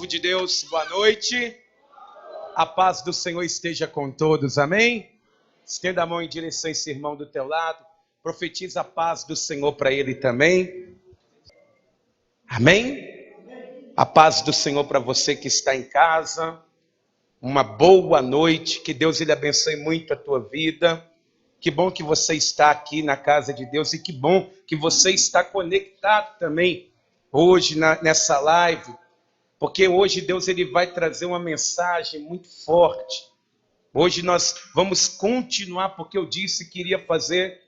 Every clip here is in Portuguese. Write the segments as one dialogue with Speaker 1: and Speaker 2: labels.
Speaker 1: Povo de Deus, boa noite. A paz do Senhor esteja com todos, amém? Estenda a mão em direção a esse irmão do teu lado. Profetiza a paz do Senhor para ele também. Amém? A paz do Senhor para você que está em casa. Uma boa noite. Que Deus ele abençoe muito a tua vida. Que bom que você está aqui na casa de Deus e que bom que você está conectado também hoje nessa live. Porque hoje Deus ele vai trazer uma mensagem muito forte. Hoje nós vamos continuar, porque eu disse que iria fazer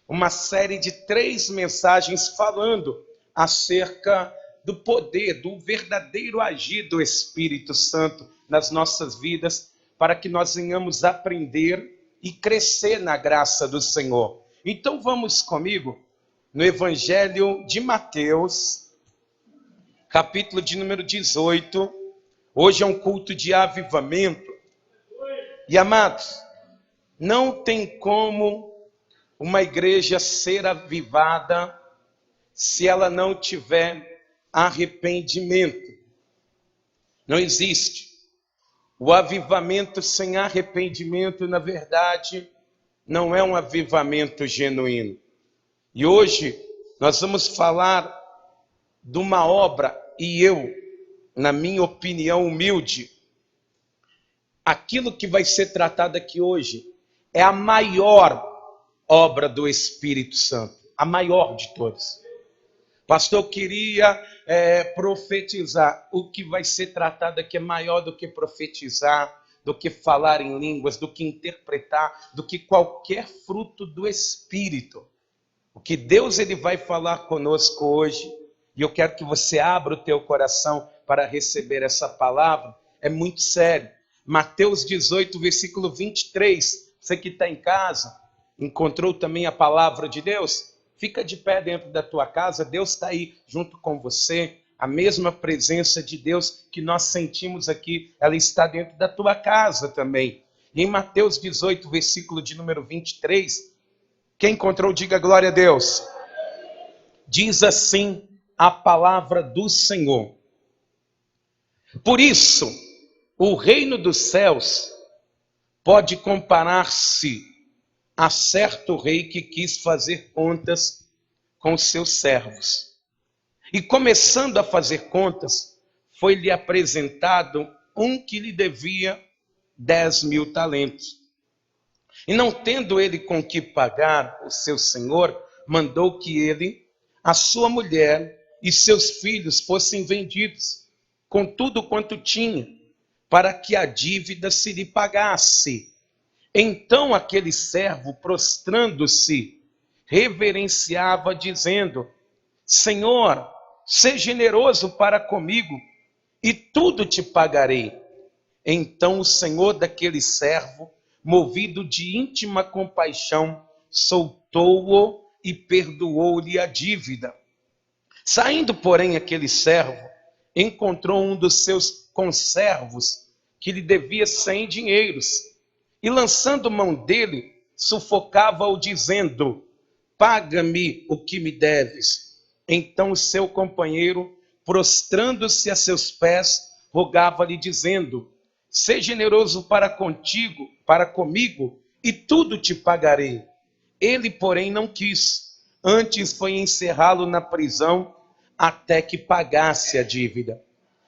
Speaker 1: uma série de 3 mensagens falando acerca do poder, do verdadeiro agir do Espírito Santo nas nossas vidas, para que nós venhamos aprender e crescer na graça do Senhor. Então vamos comigo no Evangelho de Mateus, capítulo de número 18, hoje é um culto de avivamento. E amados, não tem como uma igreja ser avivada se ela não tiver arrependimento. Não existe. O avivamento sem arrependimento, na verdade, não é um avivamento genuíno. E hoje nós vamos falar de uma obra, e eu, na minha opinião humilde, aquilo que vai ser tratado aqui hoje é a maior obra do Espírito Santo, a maior de todas. Pastor, eu queria profetizar. O que vai ser tratado aqui é maior do que profetizar, do que falar em línguas, do que interpretar, do que qualquer fruto do Espírito. O que Deus ele vai falar conosco hoje, e eu quero que você abra o teu coração para receber essa palavra, é muito sério. Mateus 18, versículo 23. Você que está em casa, encontrou também a palavra de Deus? Fica de pé dentro da tua casa, Deus está aí junto com você. A mesma presença de Deus que nós sentimos aqui, ela está dentro da tua casa também. E em Mateus 18, versículo de número 23, quem encontrou, diga glória a Deus. Diz assim a palavra do Senhor: por isso, o reino dos céus pode comparar-se a certo rei que quis fazer contas com seus servos. E começando a fazer contas, foi-lhe apresentado um que lhe devia 10.000 talentos. E não tendo ele com que pagar, o seu senhor mandou que ele, a sua mulher e seus filhos fossem vendidos, com tudo quanto tinha, para que a dívida se lhe pagasse. Então aquele servo, prostrando-se, reverenciava, dizendo: Senhor, seja generoso para comigo, e tudo te pagarei. Então o senhor daquele servo, movido de íntima compaixão, soltou-o e perdoou-lhe a dívida. Saindo, porém, aquele servo, encontrou um dos seus conservos, que lhe devia 100 dinheiros, e lançando mão dele, sufocava-o, dizendo: paga-me o que me deves. Então o seu companheiro, prostrando-se a seus pés, rogava-lhe, dizendo: seja generoso para comigo, e tudo te pagarei. Ele, porém, não quis. Antes foi encerrá-lo na prisão, até que pagasse a dívida.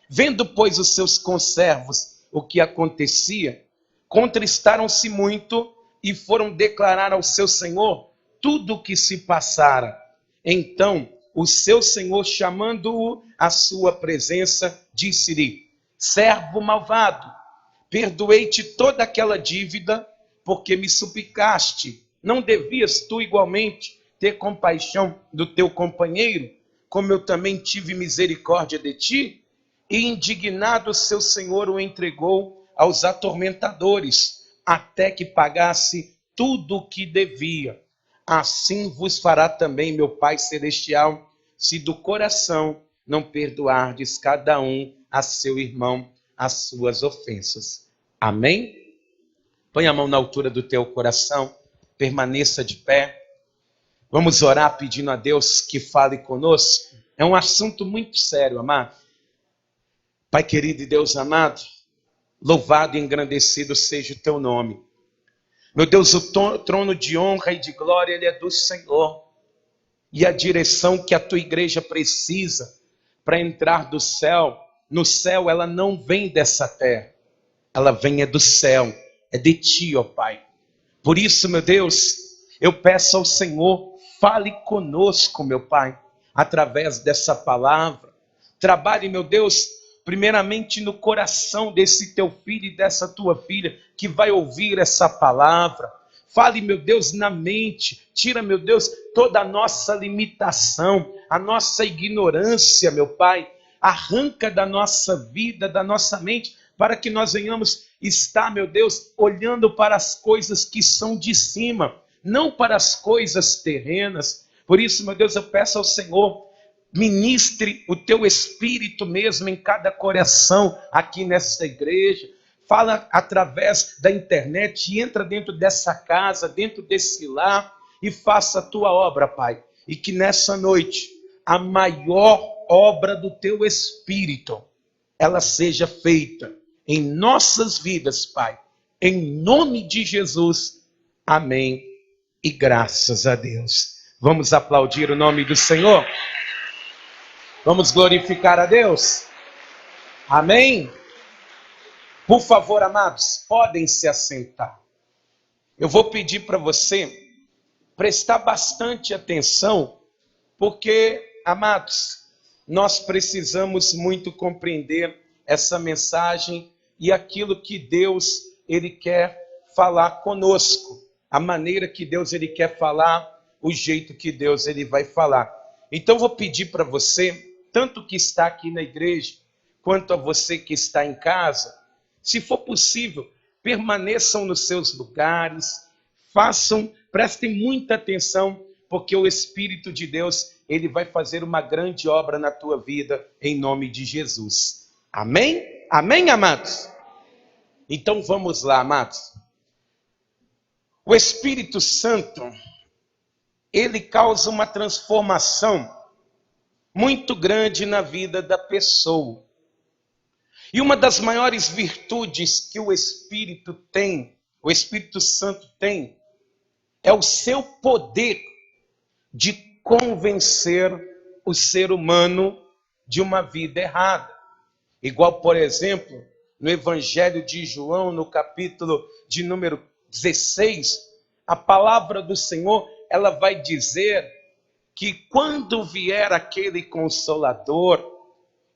Speaker 1: Vendo, pois, os seus conservos o que acontecia, contristaram-se muito e foram declarar ao seu senhor tudo o que se passara. Então o seu senhor, chamando-o à sua presença, disse-lhe: servo malvado, perdoei-te toda aquela dívida, porque me suplicaste. Não devias tu igualmente ter compaixão do teu companheiro, como eu também tive misericórdia de ti? E indignado seu senhor o entregou aos atormentadores, até que pagasse tudo o que devia. Assim vos fará também meu Pai Celestial, se do coração não perdoardes cada um a seu irmão as suas ofensas. Amém? Põe a mão na altura do teu coração, permaneça de pé. Vamos orar pedindo a Deus que fale conosco. É um assunto muito sério, amado. Pai querido e Deus amado, louvado e engrandecido seja o teu nome. Meu Deus, o trono de honra e de glória, ele é do Senhor. E a direção que a tua igreja precisa para entrar do céu, no céu, ela não vem dessa terra. Ela vem do céu, é de ti, ó Pai. Por isso, meu Deus, eu peço ao Senhor, fale conosco, meu Pai, através dessa palavra. Trabalhe, meu Deus, primeiramente no coração desse teu filho e dessa tua filha que vai ouvir essa palavra. Fale, meu Deus, na mente. Tira, meu Deus, toda a nossa limitação, a nossa ignorância, meu Pai. Arranca da nossa vida, da nossa mente, para que nós venhamos estar, meu Deus, olhando para as coisas que são de cima, não para as coisas terrenas. Por isso, meu Deus, eu peço ao Senhor, ministre o teu Espírito mesmo em cada coração aqui nessa igreja. Fala através da internet e entra dentro dessa casa, dentro desse lar e faça a tua obra, Pai. E que nessa noite a maior obra do teu Espírito, ela seja feita em nossas vidas, Pai. Em nome de Jesus. Amém. E graças a Deus. Vamos aplaudir o nome do Senhor? Vamos glorificar a Deus? Amém? Por favor, amados, podem se assentar. Eu vou pedir para você prestar bastante atenção, porque, amados, nós precisamos muito compreender essa mensagem e aquilo que Deus, ele quer falar conosco. A maneira que Deus, ele quer falar, o jeito que Deus, ele vai falar. Então, vou pedir para você, tanto que está aqui na igreja, quanto a você que está em casa, se for possível, permaneçam nos seus lugares, prestem muita atenção, porque o Espírito de Deus, ele vai fazer uma grande obra na tua vida, em nome de Jesus. Amém? Amém, amados? Então vamos lá, amados. O Espírito Santo, ele causa uma transformação muito grande na vida da pessoa. E uma das maiores virtudes que o Espírito tem, o Espírito Santo tem, é o seu poder de convencer o ser humano de uma vida errada. Igual, por exemplo, no Evangelho de João, no capítulo de número 16, a palavra do Senhor, ela vai dizer que quando vier aquele Consolador,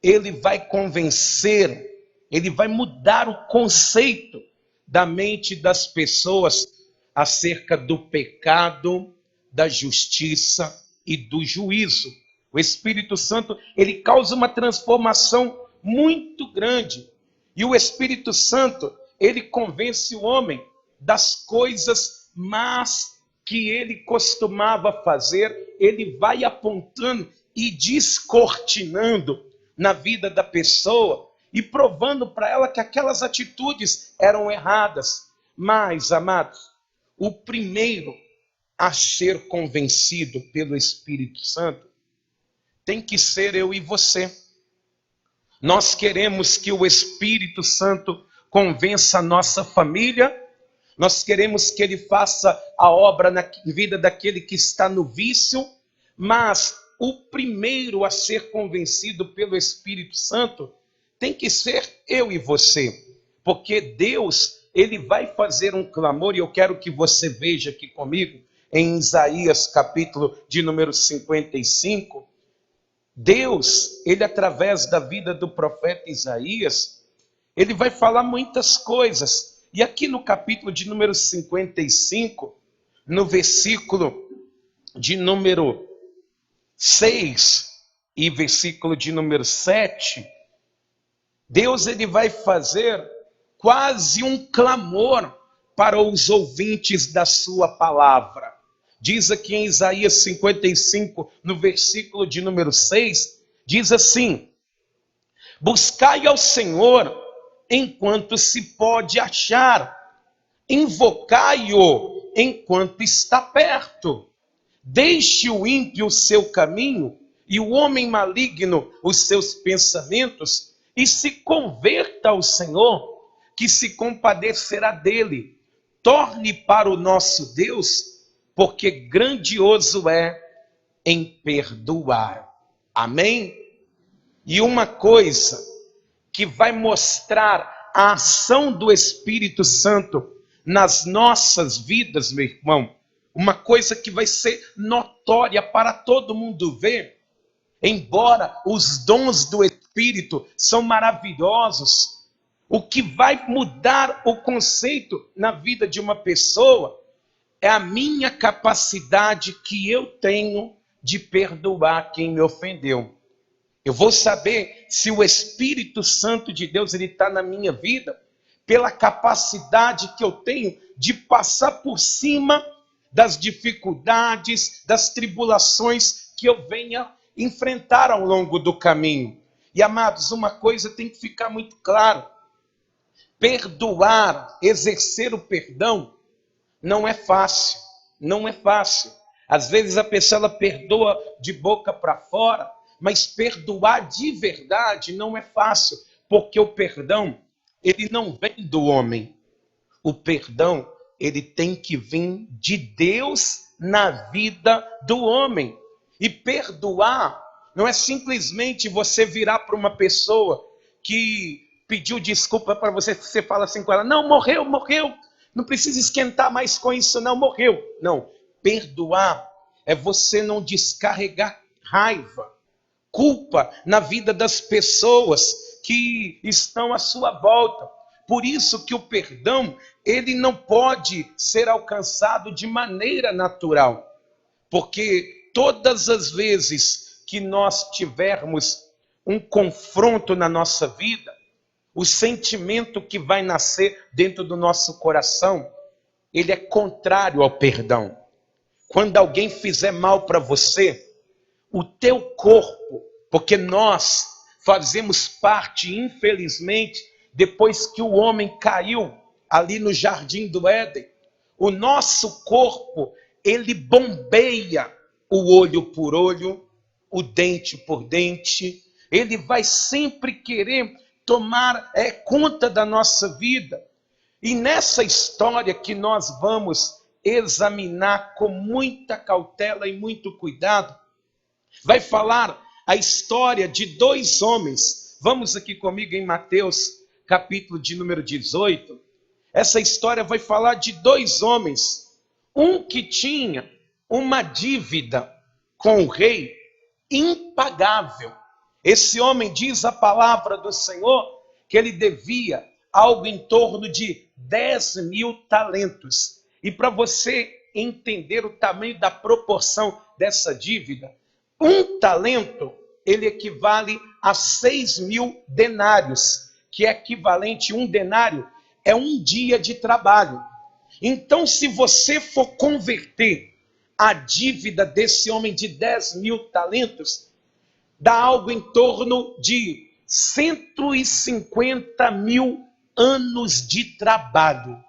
Speaker 1: ele vai convencer, ele vai mudar o conceito da mente das pessoas acerca do pecado, da justiça e do juízo. O Espírito Santo, ele causa uma transformação muito grande. E o Espírito Santo, ele convence o homem das coisas más que ele costumava fazer. Ele vai apontando e descortinando na vida da pessoa e provando para ela que aquelas atitudes eram erradas. Mas, amados, o primeiro a ser convencido pelo Espírito Santo tem que ser eu e você. Nós queremos que o Espírito Santo convença a nossa família, nós queremos que ele faça a obra na vida daquele que está no vício, mas o primeiro a ser convencido pelo Espírito Santo tem que ser eu e você, porque Deus, ele vai fazer um clamor, e eu quero que você veja aqui comigo, em Isaías capítulo de número 55, Deus, ele através da vida do profeta Isaías, ele vai falar muitas coisas, e aqui no capítulo de número 55, no versículo de número 6 e versículo de número 7, Deus, ele vai fazer quase um clamor para os ouvintes da sua palavra. Diz aqui em Isaías 55, no versículo de número 6, diz assim: buscai ao Senhor enquanto se pode achar, invocai-o enquanto está perto. Deixe o ímpio o seu caminho e o homem maligno os seus pensamentos, e se converta ao Senhor, que se compadecerá dele. Torne para o nosso Deus, porque grandioso é em perdoar. Amém? E uma coisa que vai mostrar a ação do Espírito Santo nas nossas vidas, meu irmão, uma coisa que vai ser notória para todo mundo ver, embora os dons do Espírito são maravilhosos, o que vai mudar o conceito na vida de uma pessoa é a minha capacidade que eu tenho de perdoar quem me ofendeu. Eu vou saber se o Espírito Santo de Deus ele está na minha vida pela capacidade que eu tenho de passar por cima das dificuldades, das tribulações que eu venha enfrentar ao longo do caminho. E amados, uma coisa tem que ficar muito claro: perdoar, exercer o perdão, não é fácil, não é fácil. Às vezes a pessoa ela perdoa de boca para fora, mas perdoar de verdade não é fácil, porque o perdão, ele não vem do homem. O perdão, ele tem que vir de Deus na vida do homem. E perdoar não é simplesmente você virar para uma pessoa que pediu desculpa para você, você fala assim com ela: não, morreu, morreu, não precisa esquentar mais com isso, não, morreu. Não, perdoar é você não descarregar raiva, culpa na vida das pessoas que estão à sua volta. Por isso que o perdão, ele não pode ser alcançado de maneira natural, porque todas as vezes que nós tivermos um confronto na nossa vida, o sentimento que vai nascer dentro do nosso coração, ele é contrário ao perdão. Quando alguém fizer mal para você, o teu corpo, porque nós fazemos parte, infelizmente, depois que o homem caiu ali no jardim do Éden, o nosso corpo, ele bombeia o olho por olho, o dente por dente, ele vai sempre querer tomar conta da nossa vida. E nessa história que nós vamos examinar com muita cautela e muito cuidado, vai falar a história de dois homens. Vamos aqui comigo em Mateus, capítulo de número 18. Essa história vai falar de dois homens. Um que tinha uma dívida com o rei impagável. Esse homem, diz a palavra do Senhor, que ele devia algo em torno de 10.000 talentos. E para você entender o tamanho da proporção dessa dívida, um talento, ele equivale a 6.000 denários, que é equivalente, um denário é um dia de trabalho. Então, se você for converter a dívida desse homem de 10.000 talentos, dá algo em torno de 150.000 anos de trabalho.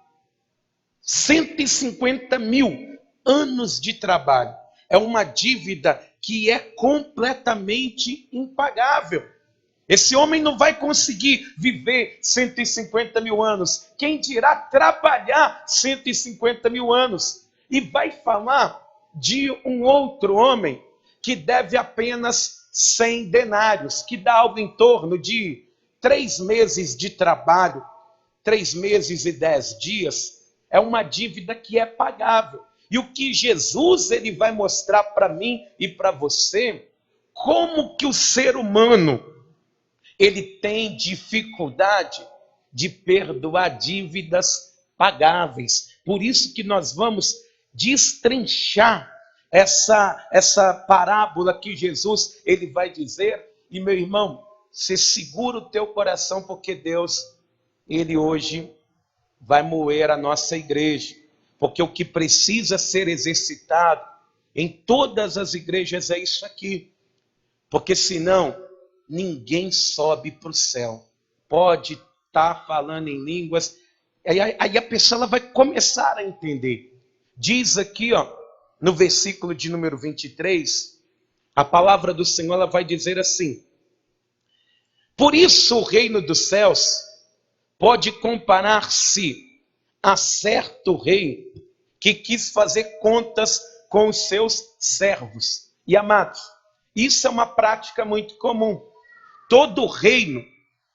Speaker 1: 150.000 anos de trabalho. É uma dívida que é completamente impagável. Esse homem não vai conseguir viver 150.000 anos. Quem dirá trabalhar 150.000 anos? E vai falar de um outro homem que deve apenas 100 denários, que dá algo em torno de 3 meses de trabalho, 3 meses e 10 dias. É uma dívida que é pagável. E o que Jesus ele vai mostrar para mim e para você, como que o ser humano ele tem dificuldade de perdoar dívidas pagáveis. Por isso que nós vamos destrinchar essa parábola que Jesus ele vai dizer. E meu irmão, você segura o teu coração, porque Deus, ele hoje vai moer a nossa igreja. Porque o que precisa ser exercitado em todas as igrejas é isso aqui. Porque senão, ninguém sobe para o céu. Pode estar falando em línguas, aí a pessoa ela vai começar a entender. Diz aqui, no versículo de número 23, a palavra do Senhor ela vai dizer assim: Por isso o reino dos céus pode comparar-se a certo rei que quis fazer contas com os seus servos. E amados, isso é uma prática muito comum. Todo reino,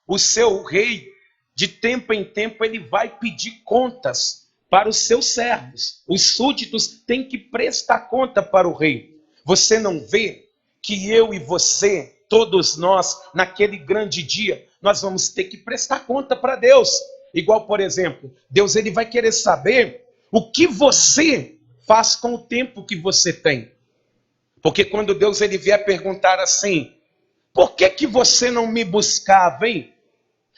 Speaker 1: o seu rei, de tempo em tempo, ele vai pedir contas para os seus servos. Os súditos têm que prestar conta para o rei. Você não vê que eu e você, todos nós, naquele grande dia, nós vamos ter que prestar conta para Deus. Igual, por exemplo, Deus ele vai querer saber o que você faz com o tempo que você tem. Porque quando Deus ele vier perguntar assim, por que você não me buscava, hein?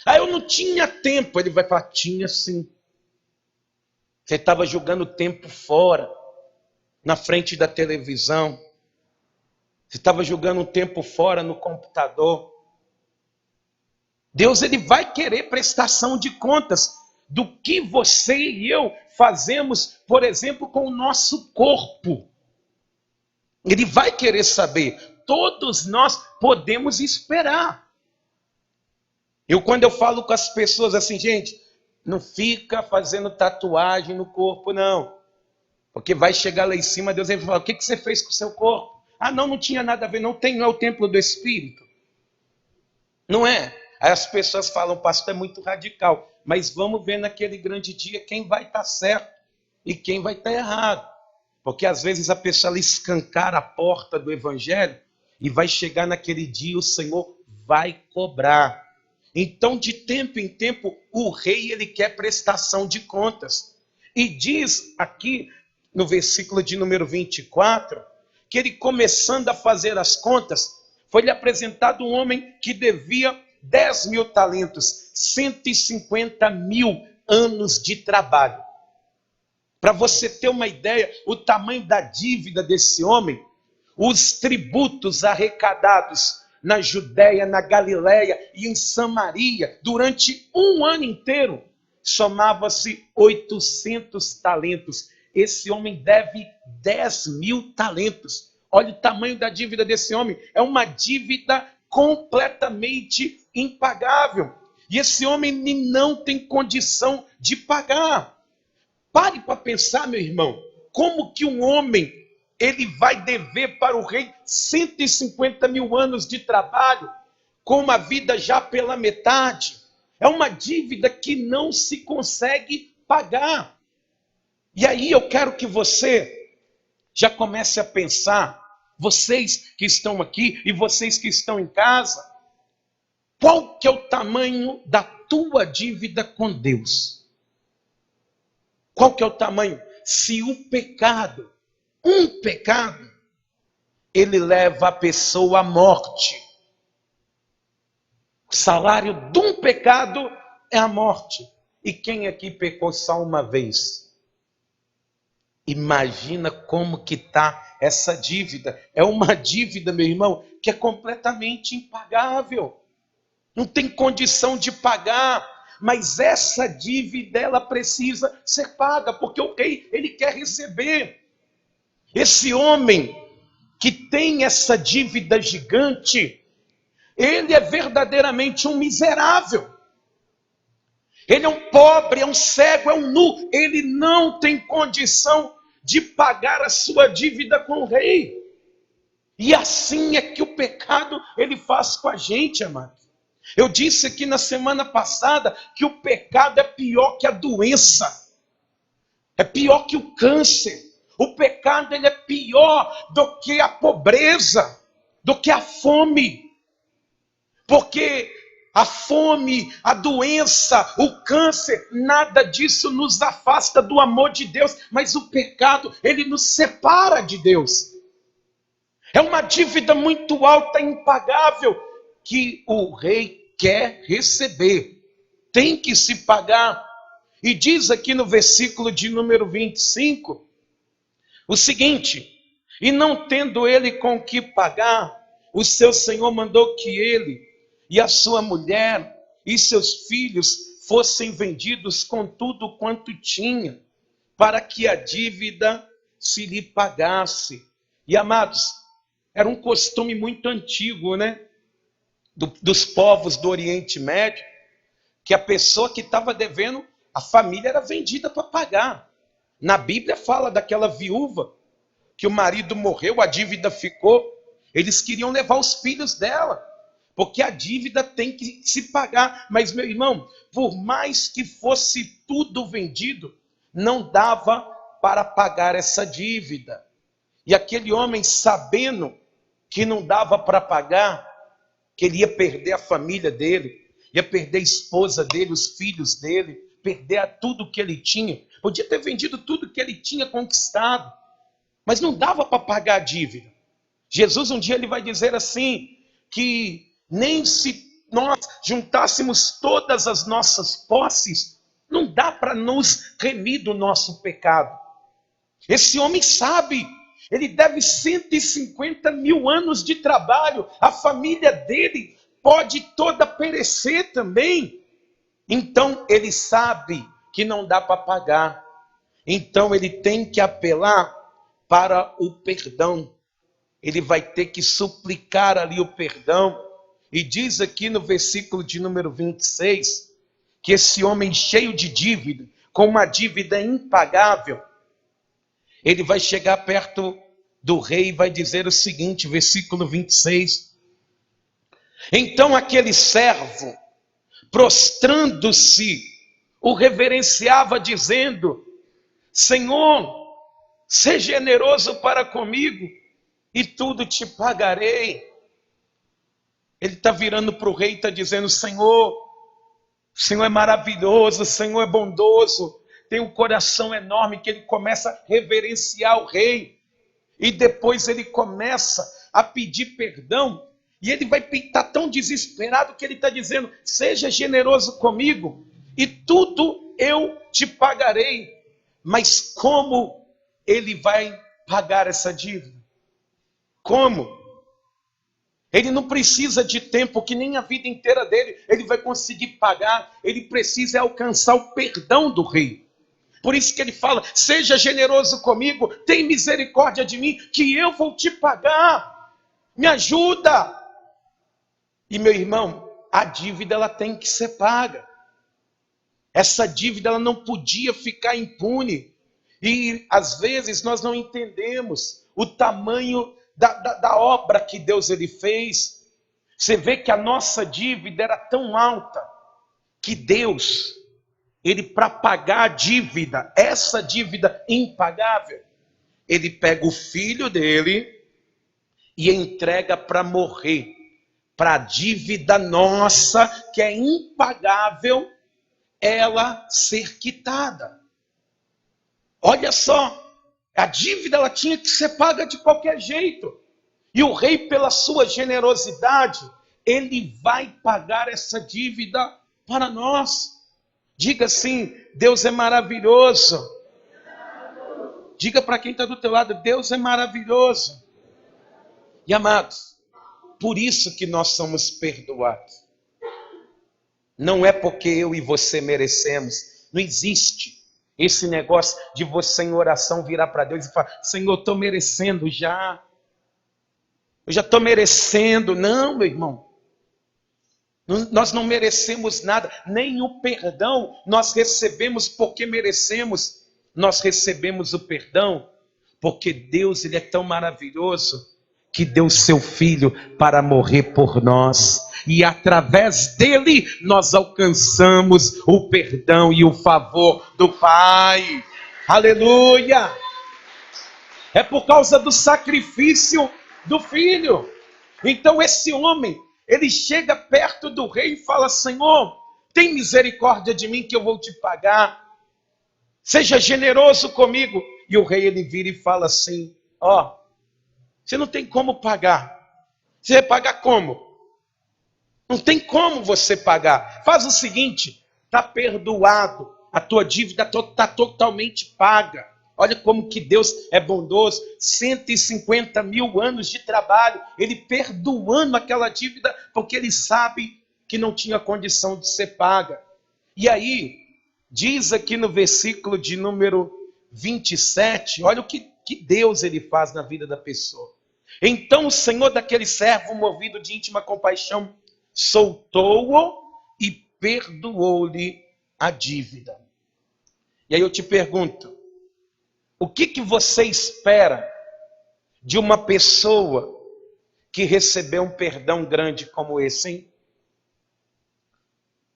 Speaker 1: Ah, eu não tinha tempo. Ele vai falar, tinha sim. Você estava jogando tempo fora, na frente da televisão. Você estava jogando tempo fora no computador. Deus ele vai querer prestação de contas do que você e eu fazemos, por exemplo, com o nosso corpo. Ele vai querer saber. Todos nós podemos esperar. Quando eu falo com as pessoas assim, gente, não fica fazendo tatuagem no corpo, não. Porque vai chegar lá em cima, Deus vai falar, o que você fez com o seu corpo? Ah, não tinha nada a ver, não é o templo do Espírito. Não é? Aí as pessoas falam, pastor, é muito radical. Mas vamos ver naquele grande dia quem vai estar certo e quem vai estar errado. Porque às vezes a pessoa escancara a porta do evangelho e vai chegar naquele dia, o Senhor vai cobrar. Então, de tempo em tempo, o rei ele quer prestação de contas. E diz aqui no versículo de número 24, que ele começando a fazer as contas, foi-lhe apresentado um homem que devia 10.000 talentos, 150.000 anos de trabalho. Para você ter uma ideia, o tamanho da dívida desse homem, os tributos arrecadados na Judéia, na Galiléia e em Samaria, durante um ano inteiro, somava-se 800 talentos. Esse homem deve 10.000 talentos. Olha o tamanho da dívida desse homem. É uma dívida completamente impagável. E esse homem não tem condição de pagar. Pare para pensar, meu irmão, como que um homem ele vai dever para o rei 150.000 anos de trabalho, com uma vida já pela metade? É uma dívida que não se consegue pagar. E aí eu quero que você já comece a pensar, vocês que estão aqui e vocês que estão em casa, qual que é o tamanho da tua dívida com Deus? Qual que é o tamanho? Se o pecado, um pecado, ele leva a pessoa à morte. O salário de um pecado é a morte. E quem aqui pecou só uma vez? Imagina como que está essa dívida. É uma dívida, meu irmão, que é completamente impagável. Não tem condição de pagar. Mas essa dívida, ela precisa ser paga, porque o rei, ele quer receber. Esse homem que tem essa dívida gigante, ele é verdadeiramente um miserável. Ele é um pobre, é um cego, é um nu. Ele não tem condição de pagar a sua dívida com o rei. E assim é que o pecado, ele faz com a gente, amado. Eu disse aqui na semana passada que o pecado é pior que a doença, é pior que o câncer. O pecado ele é pior do que a pobreza, do que a fome. Porque a fome, a doença, o câncer, nada disso nos afasta do amor de Deus, mas o pecado, ele nos separa de Deus. É uma dívida muito alta, impagável, que o rei quer receber, tem que se pagar. E diz aqui no versículo de número 25, o seguinte: e não tendo ele com que pagar, o seu senhor mandou que ele e a sua mulher e seus filhos fossem vendidos com tudo quanto tinha, para que a dívida se lhe pagasse. E amados, era um costume muito antigo, né? dos povos do Oriente Médio, que a pessoa que estava devendo, a família era vendida para pagar. Na Bíblia fala daquela viúva, que o marido morreu, a dívida ficou, eles queriam levar os filhos dela, porque a dívida tem que se pagar. Mas, meu irmão, por mais que fosse tudo vendido, não dava para pagar essa dívida. E aquele homem, sabendo que não dava para pagar, que ele ia perder a família dele, ia perder a esposa dele, os filhos dele, perder tudo que ele tinha. Podia ter vendido tudo que ele tinha conquistado, mas não dava para pagar a dívida. Jesus um dia ele vai dizer assim, que nem se nós juntássemos todas as nossas posses, não dá para nos remir do nosso pecado. Esse homem sabe, ele deve 150 mil anos de trabalho, a família dele pode toda perecer também. Então ele sabe que não dá para pagar, então ele tem que apelar para o perdão. Ele vai ter que suplicar ali o perdão. E diz aqui no versículo de número 26, que esse homem cheio de dívida, com uma dívida impagável, ele vai chegar perto do rei e vai dizer o seguinte, versículo 26. Então aquele servo, prostrando-se, o reverenciava dizendo: Senhor, seja generoso para comigo e tudo te pagarei. Ele está virando para o rei e está dizendo: Senhor, o Senhor é maravilhoso, o Senhor é bondoso, tem um coração enorme, que ele começa a reverenciar o rei. E depois ele começa a pedir perdão. E ele vai estar tão desesperado que ele está dizendo: seja generoso comigo e tudo eu te pagarei. Mas como ele vai pagar essa dívida? Como? Ele não precisa de tempo, que nem a vida inteira dele ele vai conseguir pagar. Ele precisa alcançar o perdão do rei. Por isso que ele fala: seja generoso comigo, tem misericórdia de mim, que eu vou te pagar. Me ajuda. E meu irmão, a dívida ela tem que ser paga. Essa dívida ela não podia ficar impune. E às vezes nós não entendemos o tamanho da obra que Deus ele fez. Você vê que a nossa dívida era tão alta que Deus, ele para pagar a dívida, essa dívida impagável, ele pega o filho dele e entrega para morrer, para a dívida nossa, que é impagável, ela ser quitada. Olha só, a dívida ela tinha que ser paga de qualquer jeito. E o rei, pela sua generosidade, ele vai pagar essa dívida para nós. Diga assim: Deus é maravilhoso. Diga para quem está do teu lado: Deus é maravilhoso. E amados, por isso que nós somos perdoados. Não é porque eu e você merecemos. Não existe esse negócio de você em oração virar para Deus e falar: Senhor, eu estou merecendo já. Eu já estou merecendo. Não, meu irmão. Nós não merecemos nada. Nem o perdão nós recebemos porque merecemos. Nós recebemos o perdão porque Deus ele é tão maravilhoso que deu seu Filho para morrer por nós. E através dele nós alcançamos o perdão e o favor do Pai. Aleluia! É por causa do sacrifício do Filho. Então esse homem, ele chega perto do rei e fala: Senhor, tem misericórdia de mim que eu vou te pagar. Seja generoso comigo. E o rei ele vira e fala assim: ó, você não tem como pagar. Você vai pagar como? Não tem como você pagar. Faz o seguinte: está perdoado. A tua dívida está totalmente paga. Olha como que Deus é bondoso. 150 mil anos de trabalho. Ele perdoando aquela dívida porque ele sabe que não tinha condição de ser paga. E aí, diz aqui no versículo de número 27, olha o que Deus ele faz na vida da pessoa. Então o Senhor daquele servo, movido de íntima compaixão, soltou-o e perdoou-lhe a dívida. E aí eu te pergunto, o que você espera de uma pessoa que recebeu um perdão grande como esse, hein?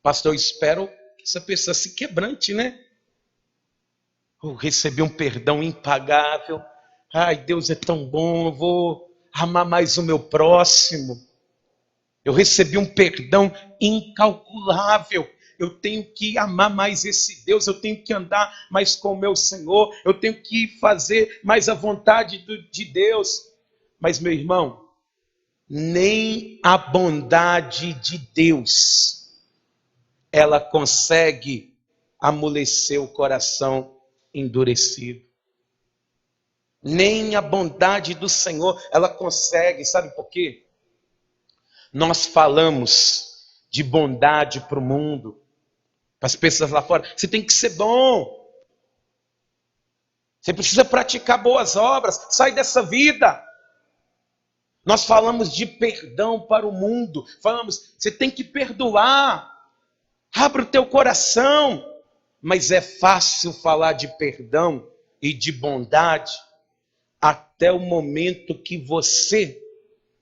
Speaker 1: Pastor, eu espero que essa pessoa se quebrante, né? Eu recebi um perdão impagável. Ai, Deus é tão bom, eu vou amar mais o meu próximo. Eu recebi um perdão incalculável. Eu tenho que amar mais esse Deus, eu tenho que andar mais com o meu Senhor, eu tenho que fazer mais a vontade de Deus. Mas, meu irmão, nem a bondade de Deus, ela consegue amolecer o coração endurecido. Nem a bondade do Senhor, ela consegue, sabe por quê? Nós falamos de bondade para o mundo, para as pessoas lá fora. Você tem que ser bom. Você precisa praticar boas obras. Sai dessa vida. Nós falamos de perdão para o mundo. Falamos, você tem que perdoar. Abra o teu coração. Mas é fácil falar de perdão e de bondade até o momento que você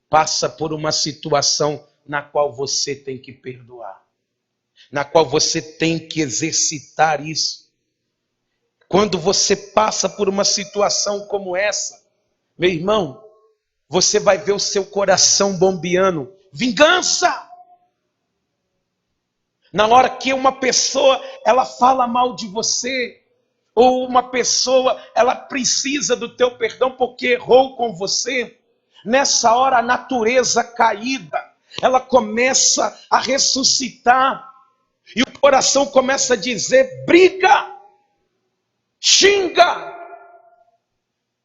Speaker 1: passa por uma situação na qual você tem que perdoar, na qual você tem que exercitar isso. Quando você passa por uma situação como essa, meu irmão, você vai ver o seu coração bombeando. Vingança! Na hora que uma pessoa, ela fala mal de você, ou uma pessoa, ela precisa do teu perdão porque errou com você, nessa hora a natureza caída, ela começa a ressuscitar, e o coração começa a dizer, briga, xinga.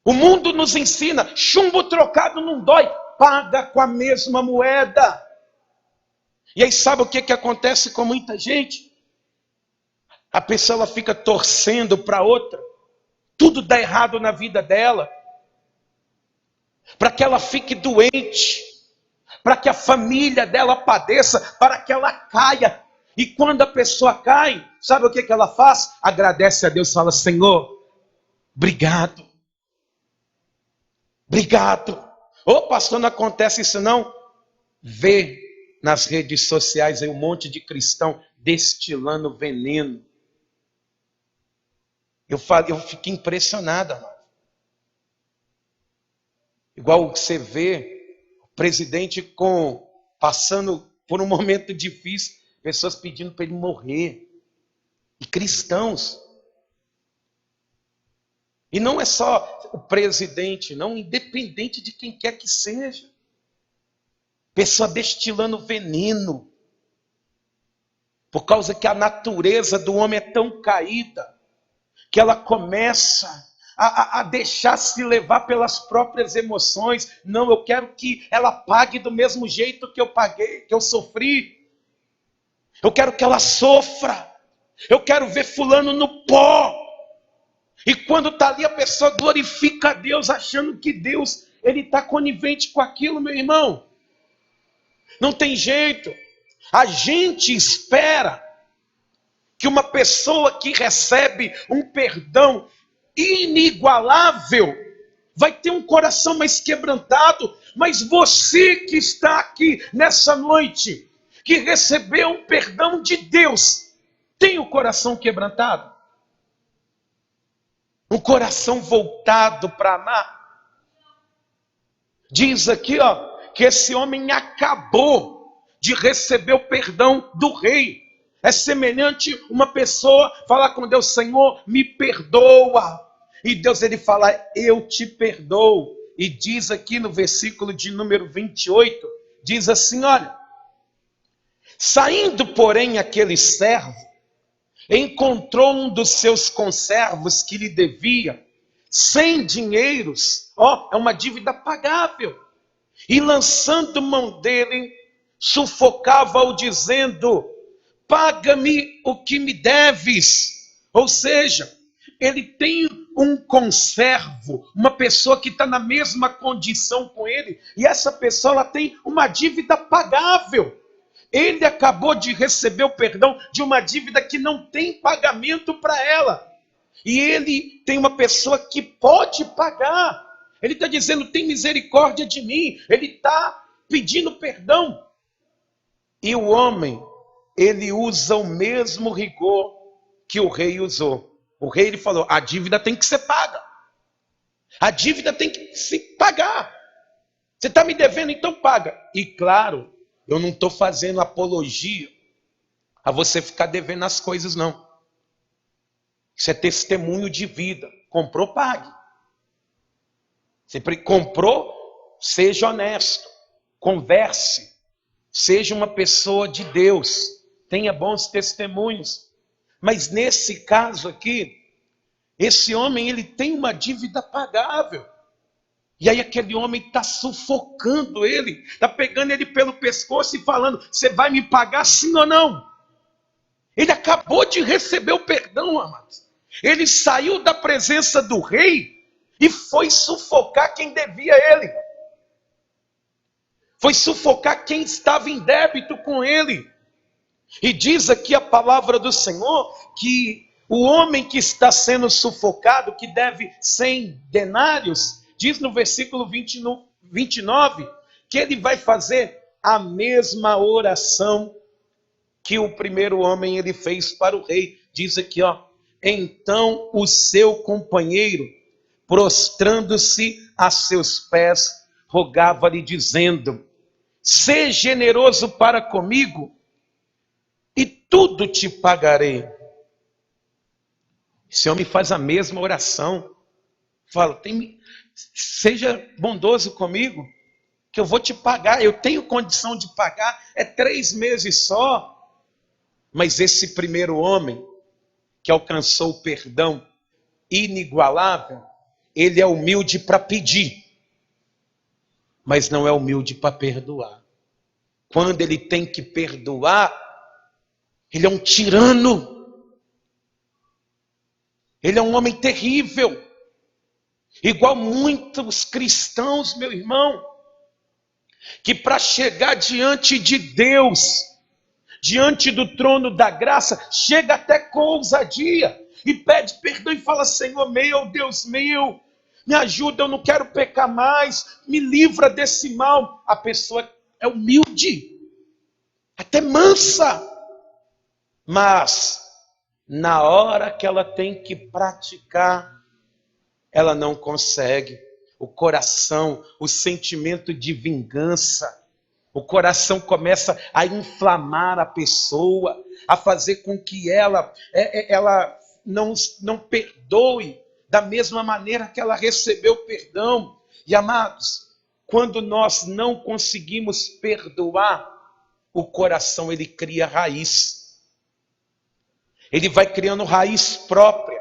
Speaker 1: O mundo nos ensina, chumbo trocado não dói, paga com a mesma moeda. E aí sabe o que acontece com muita gente? A pessoa ela fica torcendo para outra, tudo dá errado na vida dela, para que ela fique doente, para que a família dela padeça, para que ela caia. E quando a pessoa cai, sabe o que ela faz? Agradece a Deus, fala, Senhor, obrigado. Obrigado. Ô pastor, não acontece isso não? Vê nas redes sociais aí um monte de cristão destilando veneno. Eu fiquei impressionado, amado. Igual você vê o presidente passando por um momento difícil, pessoas pedindo para ele morrer. E cristãos. E não é só o presidente, não, independente de quem quer que seja. Pessoa destilando veneno. Por causa que a natureza do homem é tão caída, que ela começa a deixar se levar pelas próprias emoções. Não, eu quero que ela pague do mesmo jeito que eu paguei, que eu sofri. Eu quero que ela sofra. Eu quero ver fulano no pó. E quando está ali a pessoa glorifica a Deus, achando que Deus ele está conivente com aquilo, meu irmão. Não tem jeito. A gente espera que uma pessoa que recebe um perdão inigualável vai ter um coração mais quebrantado. Mas você que está aqui nessa noite, que recebeu um perdão de Deus, tem o coração quebrantado? Um coração voltado para amar? Diz aqui, que esse homem acabou de receber o perdão do rei. É semelhante uma pessoa falar com Deus, Senhor, me perdoa. E Deus ele fala, eu te perdoo. E diz aqui no versículo de número 28, diz assim, olha, saindo porém aquele servo, encontrou um dos seus conservos que lhe devia 100 dinheiros, é uma dívida pagável. E lançando mão dele, sufocava-o dizendo, paga-me o que me deves. Ou seja, ele tem um conservo, uma pessoa que está na mesma condição com ele, e essa pessoa ela tem uma dívida pagável. Ele acabou de receber o perdão de uma dívida que não tem pagamento para ela. E ele tem uma pessoa que pode pagar. Ele está dizendo, tem misericórdia de mim. Ele está pedindo perdão. E o homem, ele usa o mesmo rigor que o rei usou. O rei, ele falou, a dívida tem que ser paga. A dívida tem que se pagar. Você está me devendo, então paga. E claro, eu não estou fazendo apologia a você ficar devendo as coisas, não. Isso é testemunho de vida. Comprou, pague. Você comprou, seja honesto. Converse. Seja uma pessoa de Deus. Tenha bons testemunhos. Mas nesse caso aqui, esse homem, ele tem uma dívida pagável. E aí aquele homem está sufocando ele. Está pegando ele pelo pescoço e falando, você vai me pagar sim ou não? Ele acabou de receber o perdão, amados. Ele saiu da presença do rei e foi sufocar quem devia a ele. Foi sufocar quem estava em débito com ele. E diz aqui a palavra do Senhor que o homem que está sendo sufocado, que deve 100 denários, diz no versículo 29, que ele vai fazer a mesma oração que o primeiro homem ele fez para o rei. Diz aqui, ó. Então o seu companheiro, prostrando-se a seus pés, rogava-lhe dizendo, sê generoso para comigo e tudo te pagarei. Esse homem faz a mesma oração. Fala, seja bondoso comigo, que eu vou te pagar. Eu tenho condição de pagar, é 3 meses só. Mas esse primeiro homem, que alcançou o perdão inigualável, ele é humilde para pedir, mas não é humilde para perdoar. Quando ele tem que perdoar, ele é um tirano. Ele é um homem terrível. Igual muitos cristãos, meu irmão, que para chegar diante de Deus, diante do trono da graça, chega até com ousadia e pede perdão e fala, Senhor meu, Deus meu, me ajuda, eu não quero pecar mais, me livra desse mal. A pessoa é humilde, até mansa, mas na hora que ela tem que praticar, ela não consegue. O coração, o sentimento de vingança, o coração começa a inflamar a pessoa, a fazer com que ela não perdoe da mesma maneira que ela recebeu perdão. E amados, quando nós não conseguimos perdoar, o coração ele cria raiz. Ele vai criando raiz própria.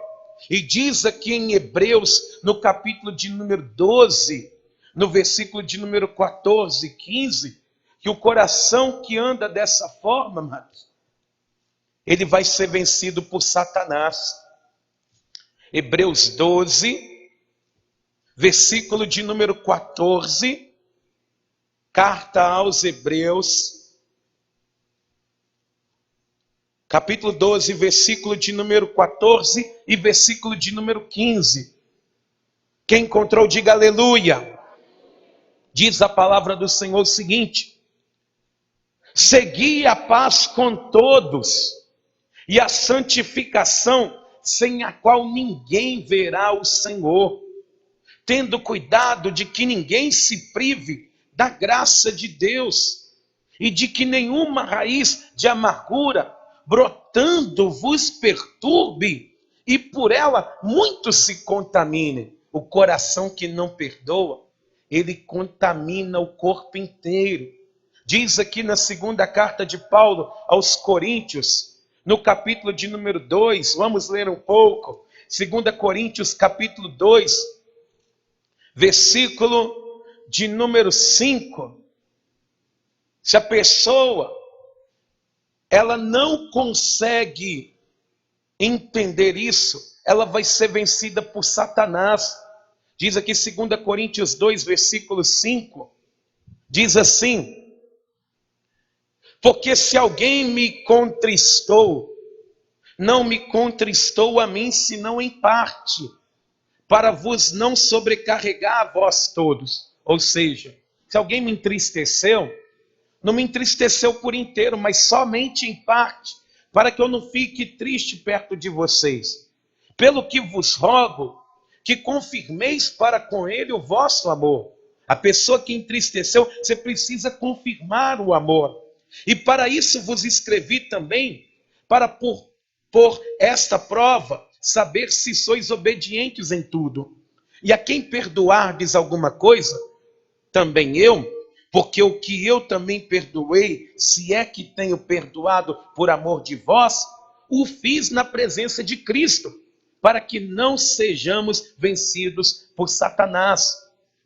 Speaker 1: E diz aqui em Hebreus, no capítulo de número 12, no versículo de número 14 e 15, que o coração que anda dessa forma, amados, ele vai ser vencido por Satanás. Hebreus 12, versículo de número 14, carta aos Hebreus, capítulo 12, versículo de número 14 e versículo de número 15. Quem encontrou, diga aleluia. Diz a palavra do Senhor o seguinte: segui a paz com todos e a santificação, sem a qual ninguém verá o Senhor, tendo cuidado de que ninguém se prive da graça de Deus e de que nenhuma raiz de amargura brotando vos perturbe e por ela muitos se contaminem. O coração que não perdoa, ele contamina o corpo inteiro. Diz aqui na segunda carta de Paulo aos Coríntios, no capítulo de número 2, vamos ler um pouco. 2 Coríntios capítulo 2, versículo de número 5. Se a pessoa ela não consegue entender isso, ela vai ser vencida por Satanás. Diz aqui 2 Coríntios 2, versículo 5, diz assim: Porque se alguém me contristou, não me contristou a mim, senão em parte, para vos não sobrecarregar a vós todos. Ou seja, se alguém me entristeceu, não me entristeceu por inteiro, mas somente em parte, para que eu não fique triste perto de vocês. Pelo que vos rogo, que confirmeis para com ele o vosso amor. A pessoa que entristeceu, você precisa confirmar o amor. E para isso vos escrevi também, para por esta prova, saber se sois obedientes em tudo. E a quem perdoardes alguma coisa, também eu, porque o que eu também perdoei, se é que tenho perdoado por amor de vós, o fiz na presença de Cristo, para que não sejamos vencidos por Satanás,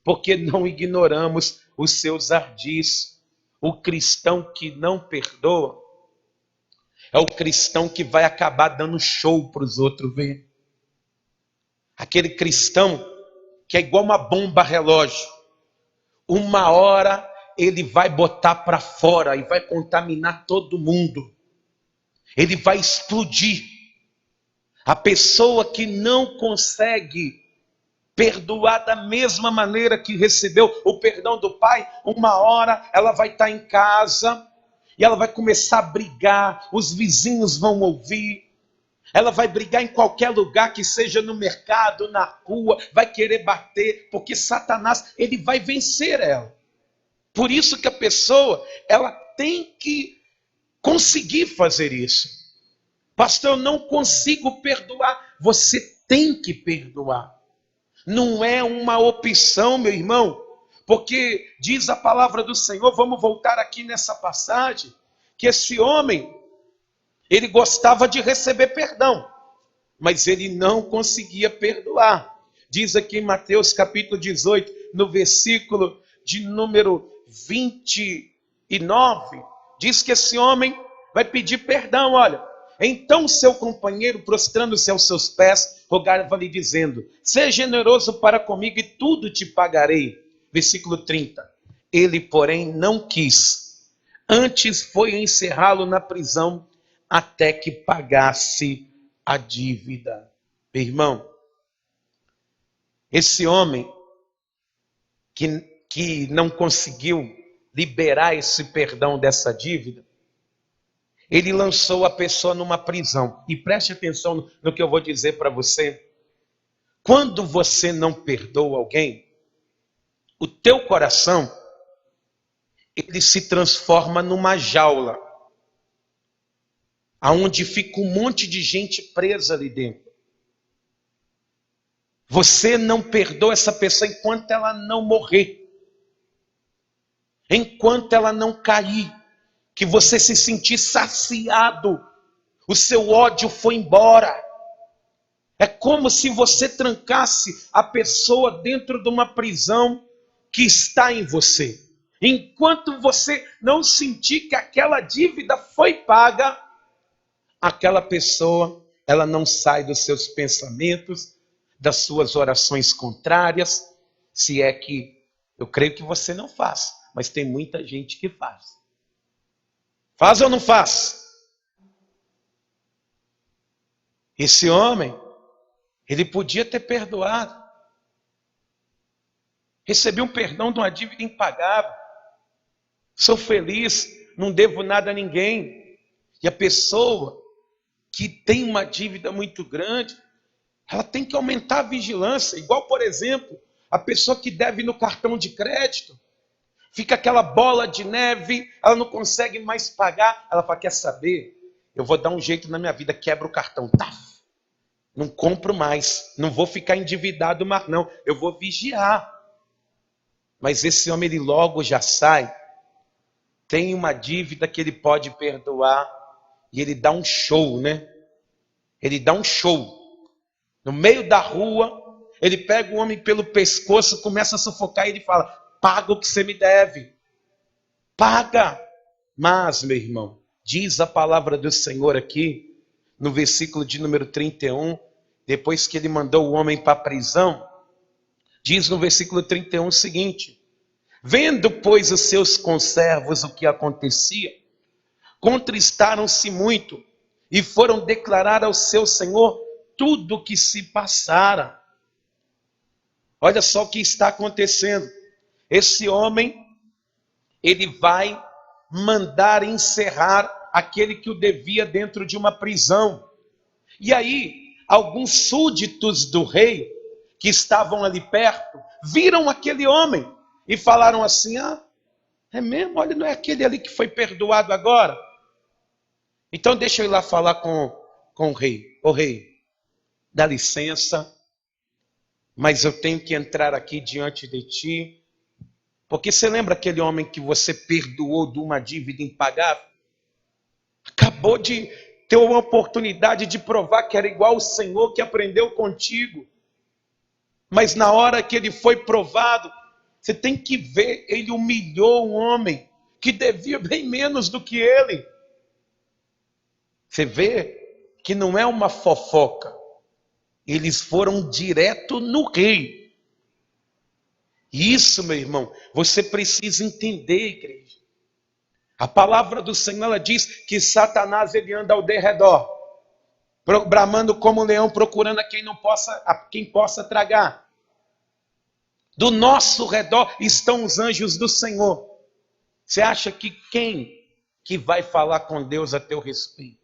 Speaker 1: porque não ignoramos os seus ardis. O cristão que não perdoa é o cristão que vai acabar dando show para os outros ver. Aquele cristão que é igual uma bomba relógio. Uma hora ele vai botar para fora e vai contaminar todo mundo. Ele vai explodir. A pessoa que não consegue perdoar da mesma maneira que recebeu o perdão do Pai, uma hora ela vai estar em casa e ela vai começar a brigar, os vizinhos vão ouvir, ela vai brigar em qualquer lugar, que seja no mercado, na rua, vai querer bater, porque Satanás, ele vai vencer ela. Por isso que a pessoa, ela tem que conseguir fazer isso. Pastor, eu não consigo perdoar. Você tem que perdoar. Não é uma opção, meu irmão, porque diz a palavra do Senhor, vamos voltar aqui nessa passagem, que esse homem, ele gostava de receber perdão, mas ele não conseguia perdoar. Diz aqui em Mateus capítulo 18, no versículo de número 29, diz que esse homem vai pedir perdão, olha. Então seu companheiro, prostrando-se aos seus pés, rogava-lhe dizendo, seja generoso para comigo e tudo te pagarei. Versículo 30. Ele, porém, não quis. Antes foi encerrá-lo na prisão até que pagasse a dívida. Meu irmão, esse homem que não conseguiu liberar esse perdão dessa dívida, ele lançou a pessoa numa prisão. E preste atenção no que eu vou dizer para você. Quando você não perdoa alguém, o teu coração, ele se transforma numa jaula, aonde fica um monte de gente presa ali dentro. Você não perdoa essa pessoa enquanto ela não morrer, enquanto ela não cair, que você se sentir saciado, o seu ódio foi embora. É como se você trancasse a pessoa dentro de uma prisão que está em você. Enquanto você não sentir que aquela dívida foi paga, aquela pessoa, ela não sai dos seus pensamentos, das suas orações contrárias, se é que, eu creio que você não faz, mas tem muita gente que faz. Faz ou não faz? Esse homem, ele podia ter perdoado. Recebi um perdão de uma dívida impagável. Sou feliz, não devo nada a ninguém. E a pessoa que tem uma dívida muito grande, ela tem que aumentar a vigilância. Igual, por exemplo, a pessoa que deve no cartão de crédito. Fica aquela bola de neve, ela não consegue mais pagar. Ela fala, quer saber? Eu vou dar um jeito na minha vida, quebra o cartão. Tá. Não compro mais, não vou ficar endividado mais não. Eu vou vigiar. Mas esse homem, ele logo já sai. Tem uma dívida que ele pode perdoar. E ele dá um show, né? Ele dá um show. No meio da rua, ele pega o homem pelo pescoço, começa a sufocar e ele fala, paga o que você me deve. Paga. Mas, meu irmão, diz a palavra do Senhor aqui, no versículo de número 31, depois que ele mandou o homem para a prisão, diz no versículo 31 o seguinte, vendo, pois, os seus conservos o que acontecia, contristaram-se muito e foram declarar ao seu senhor tudo o que se passara. Olha só o que está acontecendo. Esse homem, ele vai mandar encerrar aquele que o devia dentro de uma prisão. E aí, alguns súditos do rei, que estavam ali perto, viram aquele homem e falaram assim: ah, é mesmo? Olha, não é aquele ali que foi perdoado agora? Então deixa eu ir lá falar com o rei. Ô rei, dá licença, mas eu tenho que entrar aqui diante de ti, porque você lembra aquele homem que você perdoou de uma dívida impagável? Acabou de ter uma oportunidade de provar que era igual o Senhor que aprendeu contigo. Mas na hora que ele foi provado, você tem que ver, ele humilhou um homem que devia bem menos do que ele. Você vê que não é uma fofoca. Eles foram direto no rei. Isso, meu irmão, você precisa entender, igreja. A palavra do Senhor, ela diz que Satanás, ele anda ao derredor, bramando como um leão, procurando a quem possa tragar. Do nosso redor estão os anjos do Senhor. Você acha que quem que vai falar com Deus a teu respeito?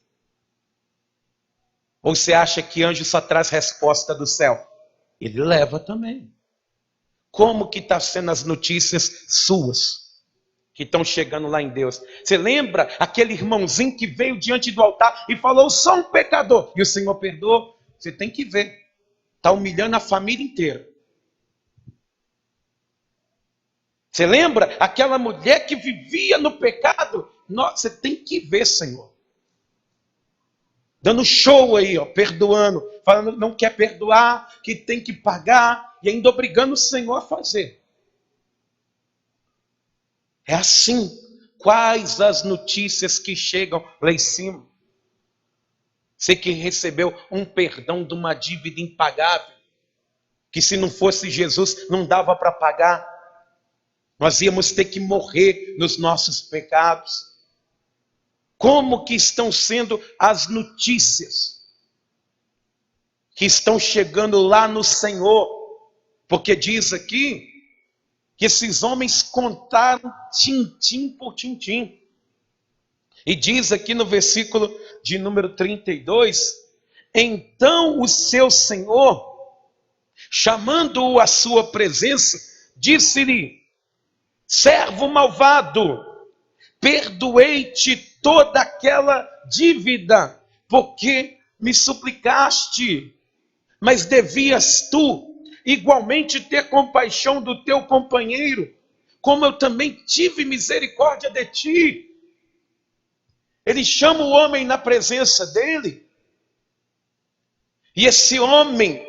Speaker 1: Ou você acha que anjo só traz resposta do céu? Ele leva também. Como que está sendo as notícias suas que estão chegando lá em Deus? Você lembra aquele irmãozinho que veio diante do altar e falou: sou um pecador, e o Senhor perdoou? Você tem que ver. Está humilhando a família inteira. Você lembra aquela mulher que vivia no pecado? Você tem que ver, Senhor. Dando show aí, ó, perdoando, falando não quer perdoar, que tem que pagar, e ainda obrigando o Senhor a fazer. É assim. Quais as notícias que chegam lá em cima? Você que recebeu um perdão de uma dívida impagável, que se não fosse Jesus não dava para pagar. Nós íamos ter que morrer nos nossos pecados. Como que estão sendo as notícias que estão chegando lá no Senhor? Porque diz aqui que esses homens contaram tintim por tintim. E diz aqui no versículo de número 32, então o seu Senhor, chamando-o à sua presença, disse-lhe: servo malvado, perdoei-te toda aquela dívida, porque me suplicaste. Mas devias tu igualmente ter compaixão do teu companheiro, como eu também tive misericórdia de ti. Ele chama o homem na presença dele, e esse homem,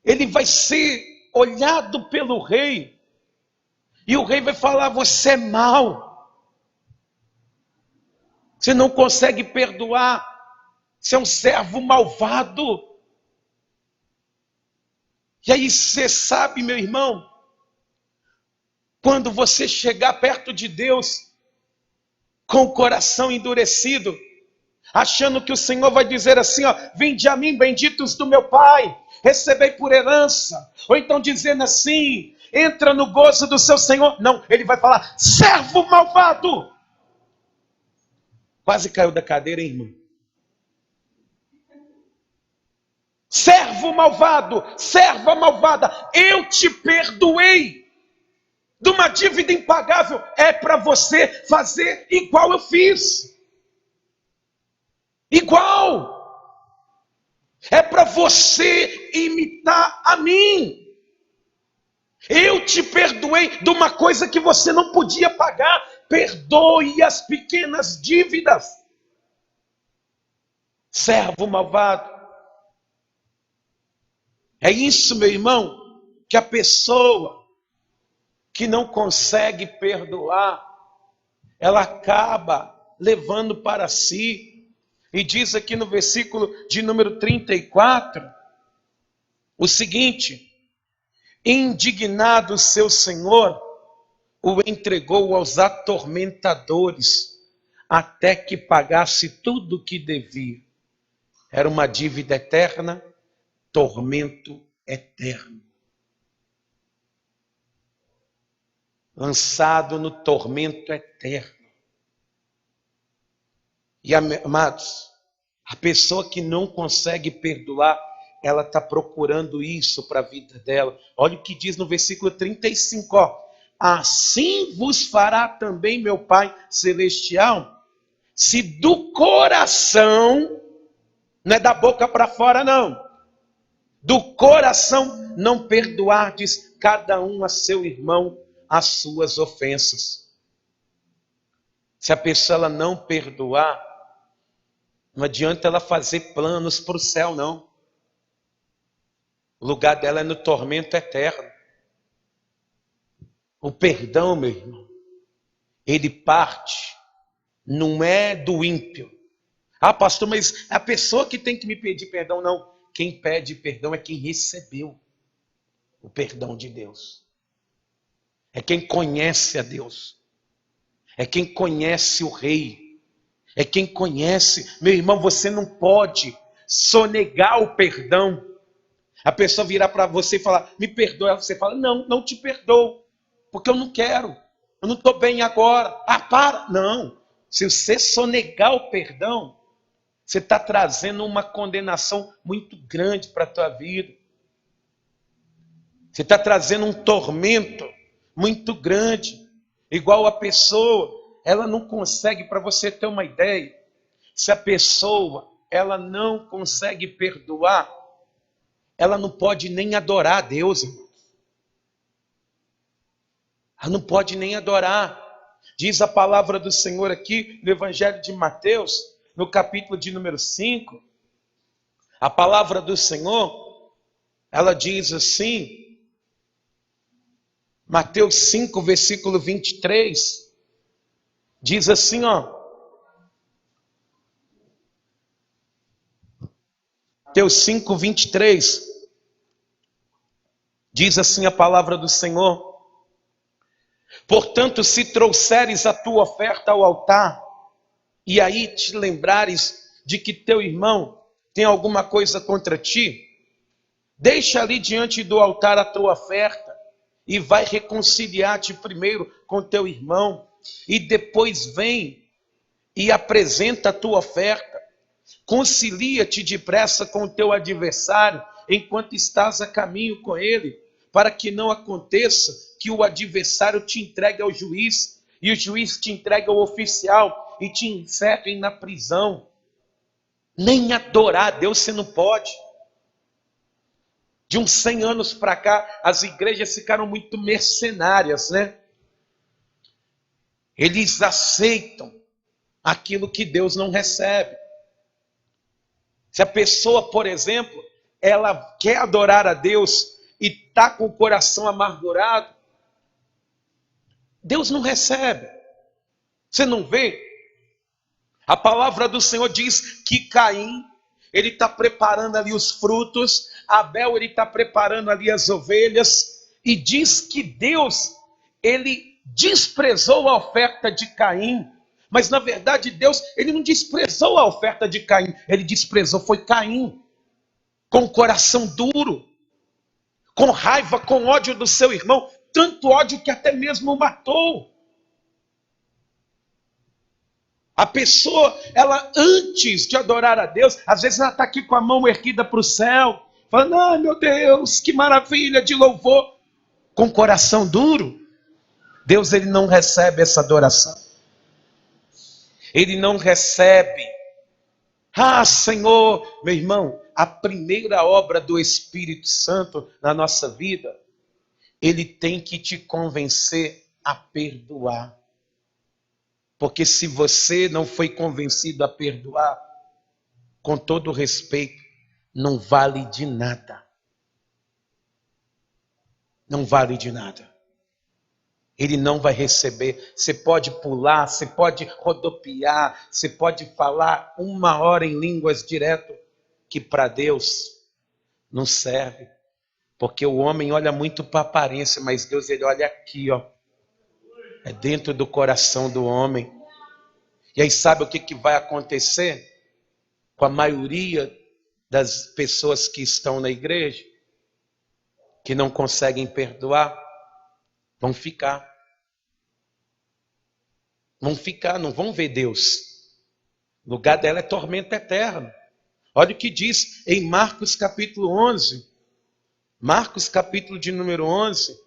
Speaker 1: ele vai ser olhado pelo rei, e o rei vai falar: você é mau, você não consegue perdoar, você é um servo malvado. E aí você sabe, meu irmão, quando você chegar perto de Deus com o coração endurecido, achando que o Senhor vai dizer assim, ó: vinde a mim, benditos do meu Pai, recebei por herança. Ou então dizendo assim: entra no gozo do seu Senhor. Não, ele vai falar: servo malvado. Quase caiu da cadeira, hein, irmão? Servo malvado, serva malvada, eu te perdoei de uma dívida impagável. É para você fazer igual eu fiz. Igual. É para você imitar a mim. Eu te perdoei de uma coisa que você não podia pagar. Perdoe as pequenas dívidas. Servo malvado. É isso, meu irmão, que a pessoa que não consegue perdoar, ela acaba levando para si. E diz aqui no versículo de número 34, o seguinte: indignado seu senhor, o entregou aos atormentadores, até que pagasse tudo o que devia. Era uma dívida eterna, tormento eterno. Lançado no tormento eterno. E, amados, a pessoa que não consegue perdoar, ela está procurando isso para a vida dela. Olha o que diz no versículo 35, ó. Assim vos fará também meu Pai Celestial, se do coração, não é da boca para fora não, do coração não perdoardes cada um a seu irmão as suas ofensas. Se a pessoa ela não perdoar, não adianta ela fazer planos para o céu, não. O lugar dela é no tormento eterno. O perdão, meu irmão, ele parte, não é do ímpio. Ah, pastor, mas é a pessoa que tem que me pedir perdão, não. Quem pede perdão é quem recebeu o perdão de Deus. É quem conhece a Deus. É quem conhece o Rei. É quem conhece. Meu irmão, você não pode sonegar o perdão. A pessoa virar para você e falar, me perdoa. Você fala, não, não te perdoo. Porque eu não quero. Eu não estou bem agora. Ah, para. Não. Se você sonegar o perdão, você está trazendo uma condenação muito grande para a tua vida. Você está trazendo um tormento muito grande. Igual a pessoa, ela não consegue, para você ter uma ideia, se a pessoa, ela não consegue perdoar, ela não pode nem adorar a Deus, irmão. Ela não pode nem adorar. Diz a palavra do Senhor aqui no Evangelho de Mateus, no capítulo de número 5, a palavra do Senhor, ela diz assim, Mateus 5, versículo 23, diz assim, ó, Mateus 5, 23, diz assim a palavra do Senhor, portanto, se trouxeres a tua oferta ao altar, e aí te lembrares de que teu irmão tem alguma coisa contra ti, deixa ali diante do altar a tua oferta, e vai reconciliar-te primeiro com teu irmão, e depois vem e apresenta a tua oferta. Concilia-te depressa com o teu adversário, enquanto estás a caminho com ele, para que não aconteça que o adversário te entregue ao juiz, e o juiz te entregue ao oficial, e te encerrem na prisão. Nem adorar a Deus você não pode. De uns 100 anos para cá, as igrejas ficaram muito mercenárias, né? Eles aceitam aquilo que Deus não recebe. Se a pessoa, por exemplo, ela quer adorar a Deus e está com o coração amargurado, Deus não recebe. Você não vê? A palavra do Senhor diz que Caim, ele está preparando ali os frutos, Abel, ele está preparando ali as ovelhas, e diz que Deus, ele desprezou a oferta de Caim, mas na verdade Deus, ele não desprezou a oferta de Caim, ele desprezou, foi Caim, com o coração duro, com raiva, com ódio do seu irmão, tanto ódio que até mesmo o matou. A pessoa, ela antes de adorar a Deus, às vezes ela está aqui com a mão erguida para o céu, falando, ai meu Deus, que maravilha de louvor, com o coração duro. Deus, ele não recebe essa adoração. Ele não recebe. Ah, Senhor, meu irmão, a primeira obra do Espírito Santo na nossa vida, ele tem que te convencer a perdoar. Porque se você não foi convencido a perdoar, com todo respeito, não vale de nada. Não vale de nada. Ele não vai receber. Você pode pular, você pode rodopiar, você pode falar 1 hora em línguas direto, que para Deus não serve. Porque o homem olha muito para a aparência, mas Deus, ele olha aqui, ó. É dentro do coração do homem. E aí sabe o que vai acontecer com a maioria das pessoas que estão na igreja, que não conseguem perdoar? Vão ficar, não vão ver Deus. O lugar dela é tormento eterno. Olha o que diz em Marcos capítulo 11. Marcos capítulo de número 11,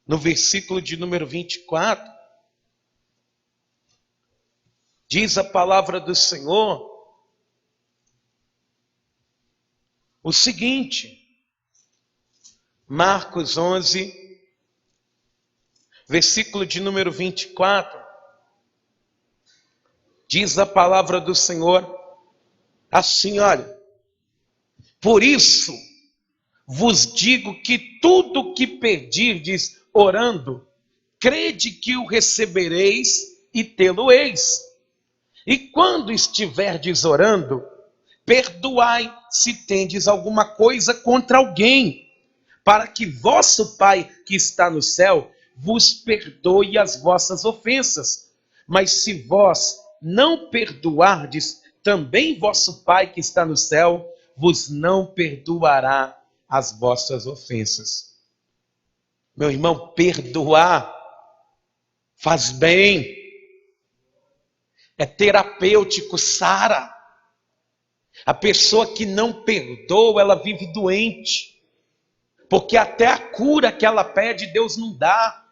Speaker 1: no versículo de número 24. Diz a palavra do Senhor o seguinte, Marcos 11, versículo de número 24, diz a palavra do Senhor assim, olha, por isso vos digo que tudo que pedirdes orando, crede que o recebereis e tê-lo-eis. E quando estiverdes orando, perdoai se tendes alguma coisa contra alguém, para que vosso Pai que está no céu vos perdoe as vossas ofensas. Mas se vós não perdoardes, também vosso Pai que está no céu vos não perdoará as vossas ofensas. Meu irmão, perdoar faz bem, é terapêutico, sara. A pessoa que não perdoa, ela vive doente, porque até a cura que ela pede, Deus não dá.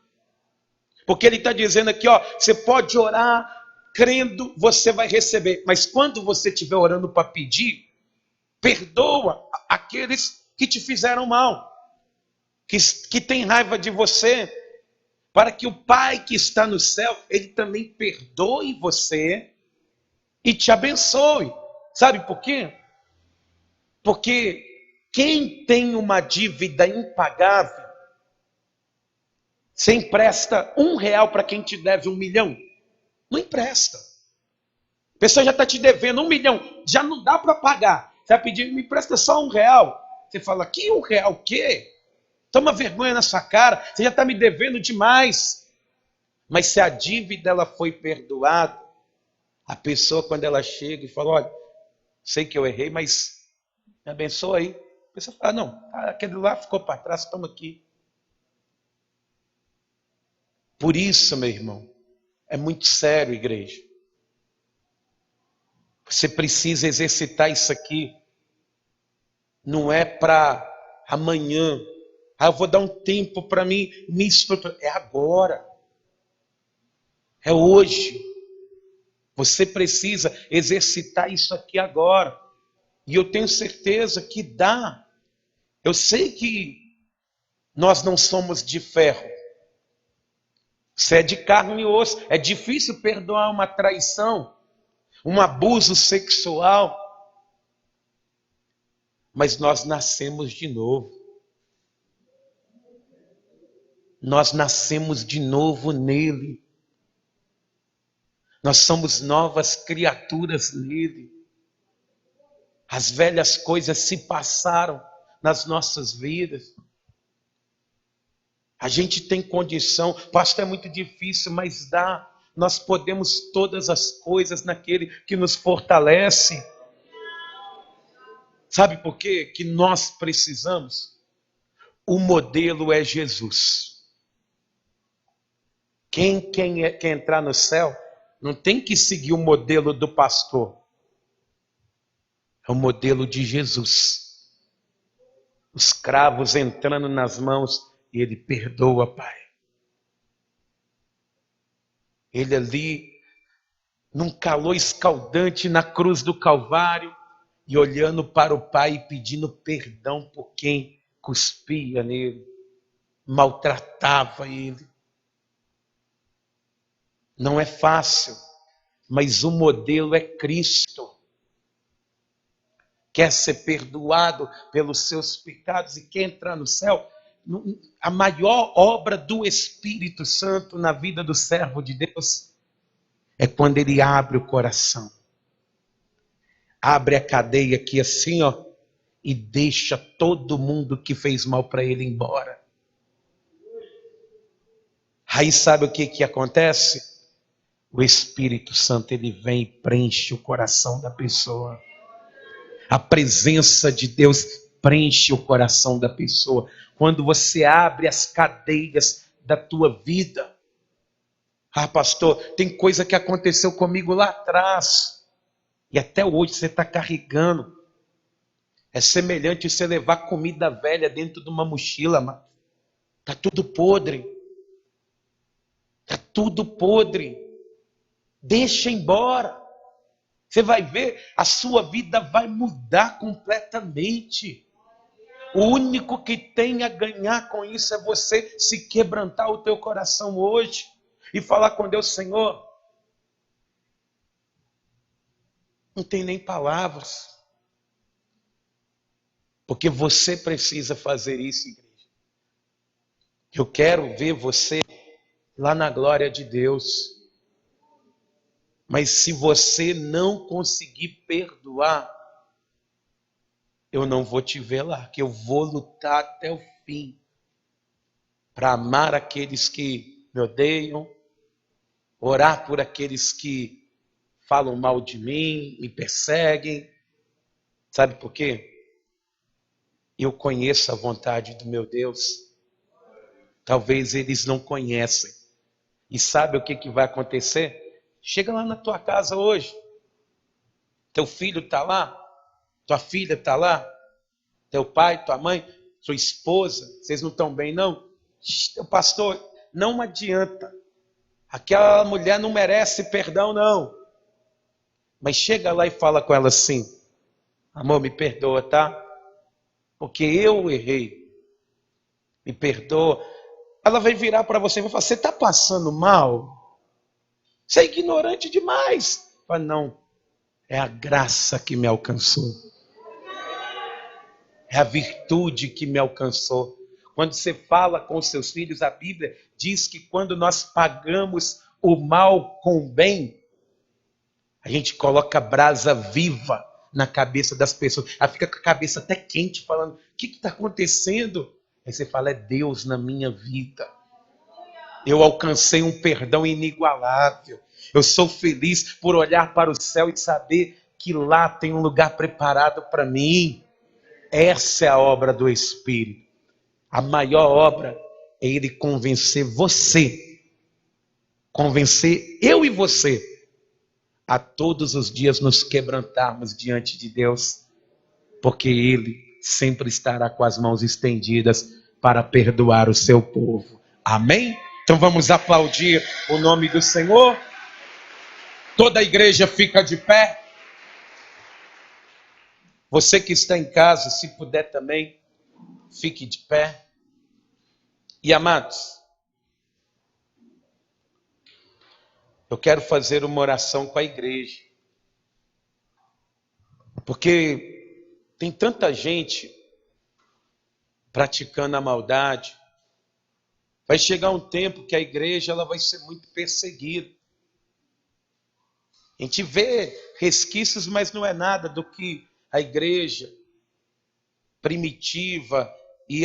Speaker 1: Porque Ele está dizendo aqui, ó, você pode orar, crendo, você vai receber. Mas quando você estiver orando para pedir, perdoa aqueles que te fizeram mal, que tem raiva de você, para que o Pai que está no céu, Ele também perdoe você e te abençoe. Sabe por quê? Porque quem tem uma dívida impagável, você empresta R$1 para quem te deve 1 milhão? Não empresta. A pessoa já está te devendo 1 milhão, já não dá para pagar. Você vai pedir, me empresta só R$1. Você fala, que R$1 o quê? Toma vergonha na sua cara, você já está me devendo demais. Mas se a dívida ela foi perdoada, a pessoa quando ela chega e fala, olha, sei que eu errei, mas me abençoa aí. A pessoa fala, não, aquele lá ficou para trás, toma aqui. Por isso, meu irmão, é muito sério, igreja. Você precisa exercitar isso aqui. Não é para amanhã. Eu vou dar um tempo para mim me estruturar. É agora. É hoje. Você precisa exercitar isso aqui agora. E eu tenho certeza que dá. Eu sei que nós não somos de ferro. Você é de carne e osso. É difícil perdoar uma traição, um abuso sexual. Mas nós nascemos de novo. Nós nascemos de novo nele. Nós somos novas criaturas nele. As velhas coisas se passaram nas nossas vidas. A gente tem condição, pastor, é muito difícil, mas dá. Nós podemos todas as coisas naquele que nos fortalece. Sabe por quê? Que nós precisamos? O modelo é Jesus. Quem quer entrar no céu, não tem que seguir o modelo do pastor. É o modelo de Jesus. Os cravos entrando nas mãos e ele perdoa, Pai. Ele ali, num calor escaldante na cruz do Calvário, e olhando para o Pai e pedindo perdão por quem cuspia nele, maltratava ele. Não é fácil, mas o modelo é Cristo. Quer ser perdoado pelos seus pecados e quer entrar no céu? A maior obra do Espírito Santo na vida do servo de Deus é quando ele abre o coração. Abre a cadeia aqui assim, ó, e deixa todo mundo que fez mal para ele embora. Aí sabe o que acontece? o Espírito Santo ele vem e preenche o coração da pessoa. A presença de Deus preenche o coração da pessoa. Quando você abre as cadeias da tua vida. Ah, pastor, tem coisa que aconteceu comigo lá atrás. E até hoje você está carregando. É semelhante você levar comida velha dentro de uma mochila, mano. Está tudo podre. Está tudo podre. Deixa embora. Você vai ver, a sua vida vai mudar completamente. O único que tem a ganhar com isso é você se quebrantar o teu coração hoje e falar com Deus: Senhor, não tem nem palavras, porque você precisa fazer isso, igreja. Eu quero ver você lá na glória de Deus. Mas se você não conseguir perdoar, eu não vou te ver lá, que eu vou lutar até o fim para amar aqueles que me odeiam, orar por aqueles que falam mal de mim, me perseguem. Sabe por quê? Eu conheço a vontade do meu Deus. Talvez eles não conhecem. E sabe o que vai acontecer? Chega lá na tua casa hoje. Teu filho está lá, tua filha está lá, teu pai, tua mãe, sua esposa, vocês não estão bem não? Pastor, não adianta. Aquela mulher não merece perdão não. Mas chega lá e fala com ela assim: amor, me perdoa, tá? Porque eu errei. Me perdoa. Ela vai virar para você e vai falar: você está passando mal? Você é ignorante demais. Fala: não, é a graça que me alcançou. É a virtude que me alcançou. Quando você fala com seus filhos, a Bíblia diz que quando nós pagamos o mal com o bem, a gente coloca brasa viva na cabeça das pessoas. Ela fica com a cabeça até quente, falando: o que está acontecendo? Aí você fala: é Deus na minha vida. Eu alcancei um perdão inigualável. Eu sou feliz por olhar para o céu e saber que lá tem um lugar preparado para mim. Essa é a obra do Espírito. A maior obra é Ele convencer você, convencer eu e você, a todos os dias nos quebrantarmos diante de Deus, porque Ele sempre estará com as mãos estendidas para perdoar o seu povo. Amém? Então vamos aplaudir o nome do Senhor. Toda a igreja fica de pé. Você que está em casa, se puder também, fique de pé. E amados, eu quero fazer uma oração com a igreja. Porque tem tanta gente praticando a maldade. Vai chegar um tempo que a igreja ela vai ser muito perseguida. A gente vê resquícios, mas não é nada do que a igreja primitiva e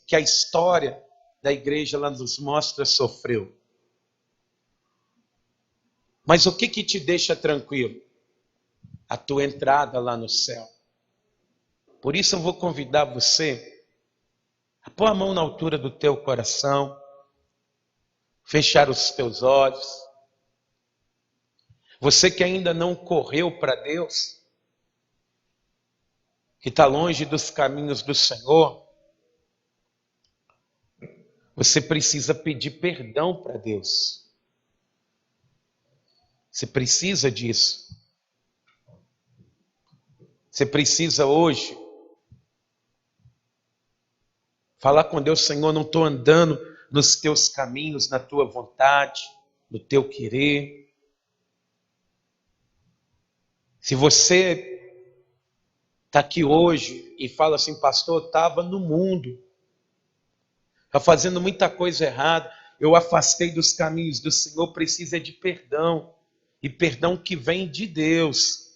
Speaker 1: que a história da igreja ela nos mostra sofreu. Mas o que te deixa tranquilo? A tua entrada lá no céu. Por isso eu vou convidar você a pôr a mão na altura do teu coração, fechar os teus olhos. Você que ainda não correu para Deus, que está longe dos caminhos do Senhor, você precisa pedir perdão para Deus. Você precisa disso. Você precisa hoje falar com Deus: Senhor, não estou andando nos teus caminhos, na tua vontade, no teu querer. Se você está aqui hoje e fala assim: pastor, eu estava no mundo, está fazendo muita coisa errada, eu afastei dos caminhos do Senhor, precisa de perdão, e perdão que vem de Deus.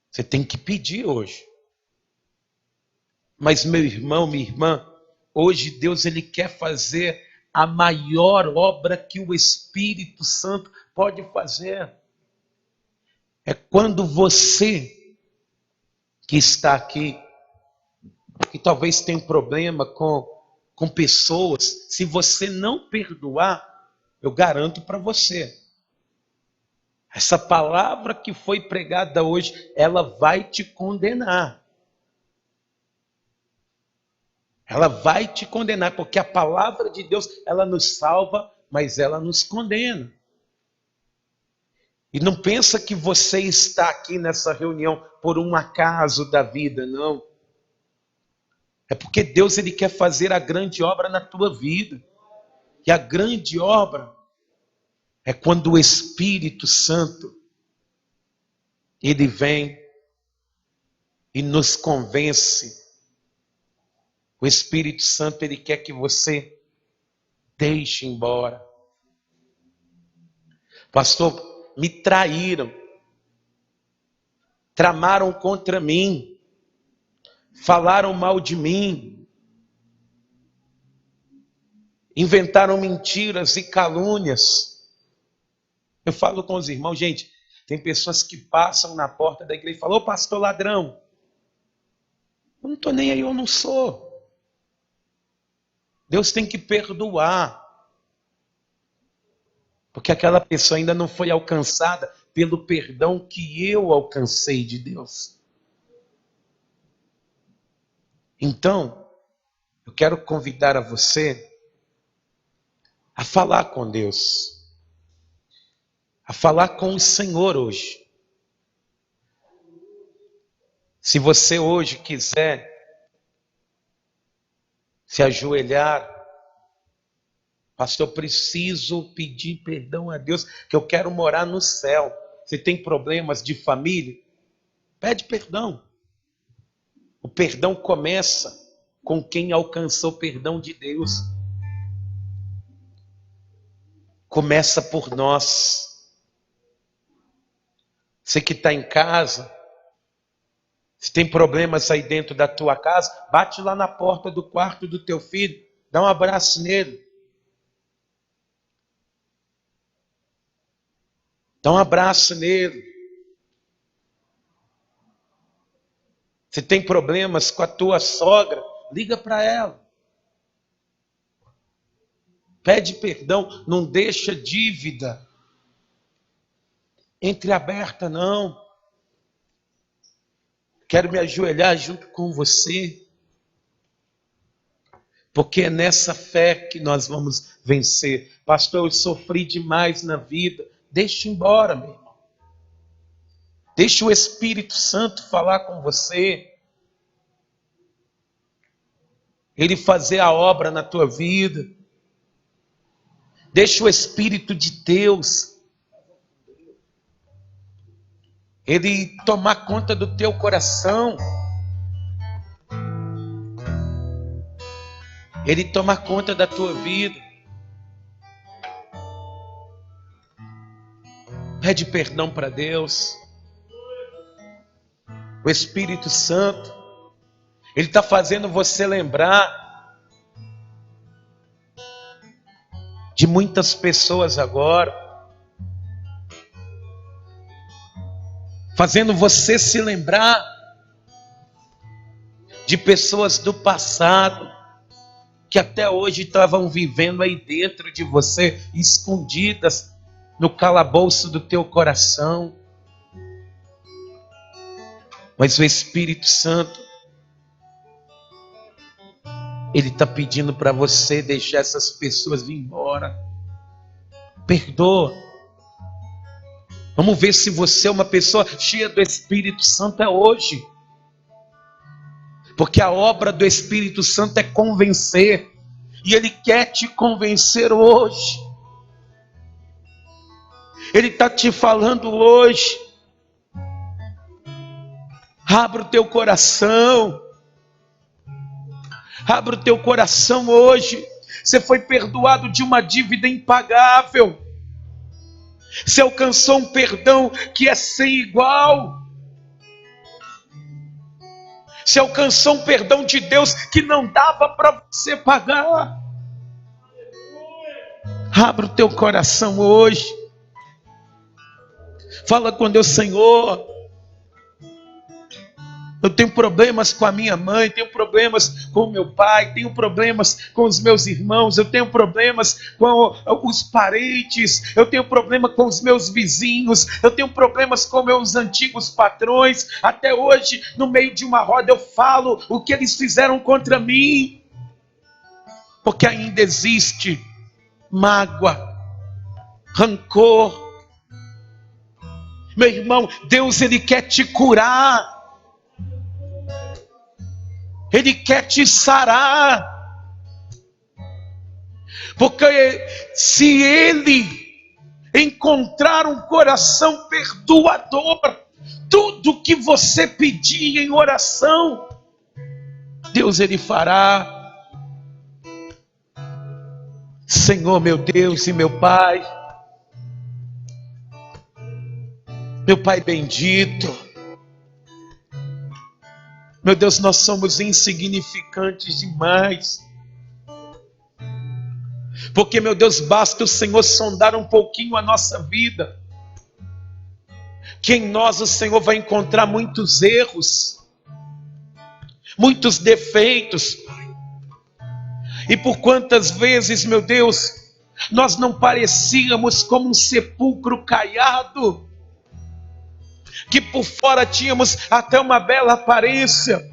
Speaker 1: Você tem que pedir hoje. Mas meu irmão, minha irmã, hoje Deus ele quer fazer a maior obra que o Espírito Santo pode fazer. É quando você que está aqui, que talvez tenha um problema com pessoas, se você não perdoar, eu garanto para você, essa palavra que foi pregada hoje, ela vai te condenar. Ela vai te condenar, porque a palavra de Deus, ela nos salva, mas ela nos condena. E não pensa que você está aqui nessa reunião por um acaso da vida, não. É porque Deus, ele quer fazer a grande obra na tua vida. E a grande obra é quando o Espírito Santo, ele vem e nos convence. O Espírito Santo, ele quer que você deixe embora. Pastor, me traíram, tramaram contra mim, falaram mal de mim, inventaram mentiras e calúnias. Eu falo com os irmãos, gente, tem pessoas que passam na porta da igreja e falam: ô pastor ladrão, eu não estou nem aí, eu não sou. Deus tem que perdoar, porque aquela pessoa ainda não foi alcançada pelo perdão que eu alcancei de Deus. Então, eu quero convidar a você a falar com Deus, a falar com o Senhor hoje. Se você hoje quiser se ajoelhar, pastor, eu preciso pedir perdão a Deus, que eu quero morar no céu. Você tem problemas de família? Pede perdão. O perdão começa com quem alcançou o perdão de Deus. Começa por nós. Você que está em casa, se tem problemas aí dentro da tua casa, bate lá na porta do quarto do teu filho, dá um abraço nele. Dá um abraço nele. Se tem problemas com a tua sogra, liga para ela. Pede perdão, não deixa dívida entreaberta, não. Quero me ajoelhar junto com você, porque é nessa fé que nós vamos vencer. Pastor, eu sofri demais na vida. Deixa embora, meu irmão. Deixa o Espírito Santo falar com você. Ele fazer a obra na tua vida. Deixa o Espírito de Deus, ele tomar conta do teu coração. Ele tomar conta da tua vida. Pede perdão para Deus. O Espírito Santo, ele está fazendo você lembrar de muitas pessoas agora. Fazendo você se lembrar de pessoas do passado que até hoje estavam vivendo aí dentro de você, escondidas no calabouço do teu coração. Mas o Espírito Santo, ele está pedindo para você deixar essas pessoas ir embora. Perdoa. Vamos ver se você é uma pessoa cheia do Espírito Santo é hoje. Porque a obra do Espírito Santo é convencer. E ele quer te convencer hoje. Ele está te falando hoje. Abra o teu coração. Abra o teu coração hoje. Você foi perdoado de uma dívida impagável. Você alcançou um perdão que é sem igual. Você alcançou um perdão de Deus que não dava para você pagar. Abra o teu coração hoje. Fala com Deus: Senhor, eu tenho problemas com a minha mãe, tenho problemas com o meu pai, tenho problemas com os meus irmãos, eu tenho problemas com os parentes, eu tenho problema com os meus vizinhos, eu tenho problemas com meus antigos patrões. Até hoje, no meio de uma roda, eu falo o que eles fizeram contra mim, porque ainda existe mágoa, rancor. Meu irmão, Deus, Ele quer te curar. Ele quer te sarar. Porque se Ele encontrar um coração perdoador, tudo que você pedir em oração, Deus, Ele fará. Senhor, meu Deus e meu Pai bendito, meu Deus, nós somos insignificantes demais. Porque, meu Deus, basta o Senhor sondar um pouquinho a nossa vida, que em nós o Senhor vai encontrar muitos erros, muitos defeitos. E por quantas vezes, meu Deus, nós não parecíamos como um sepulcro caiado, que por fora tínhamos até uma bela aparência,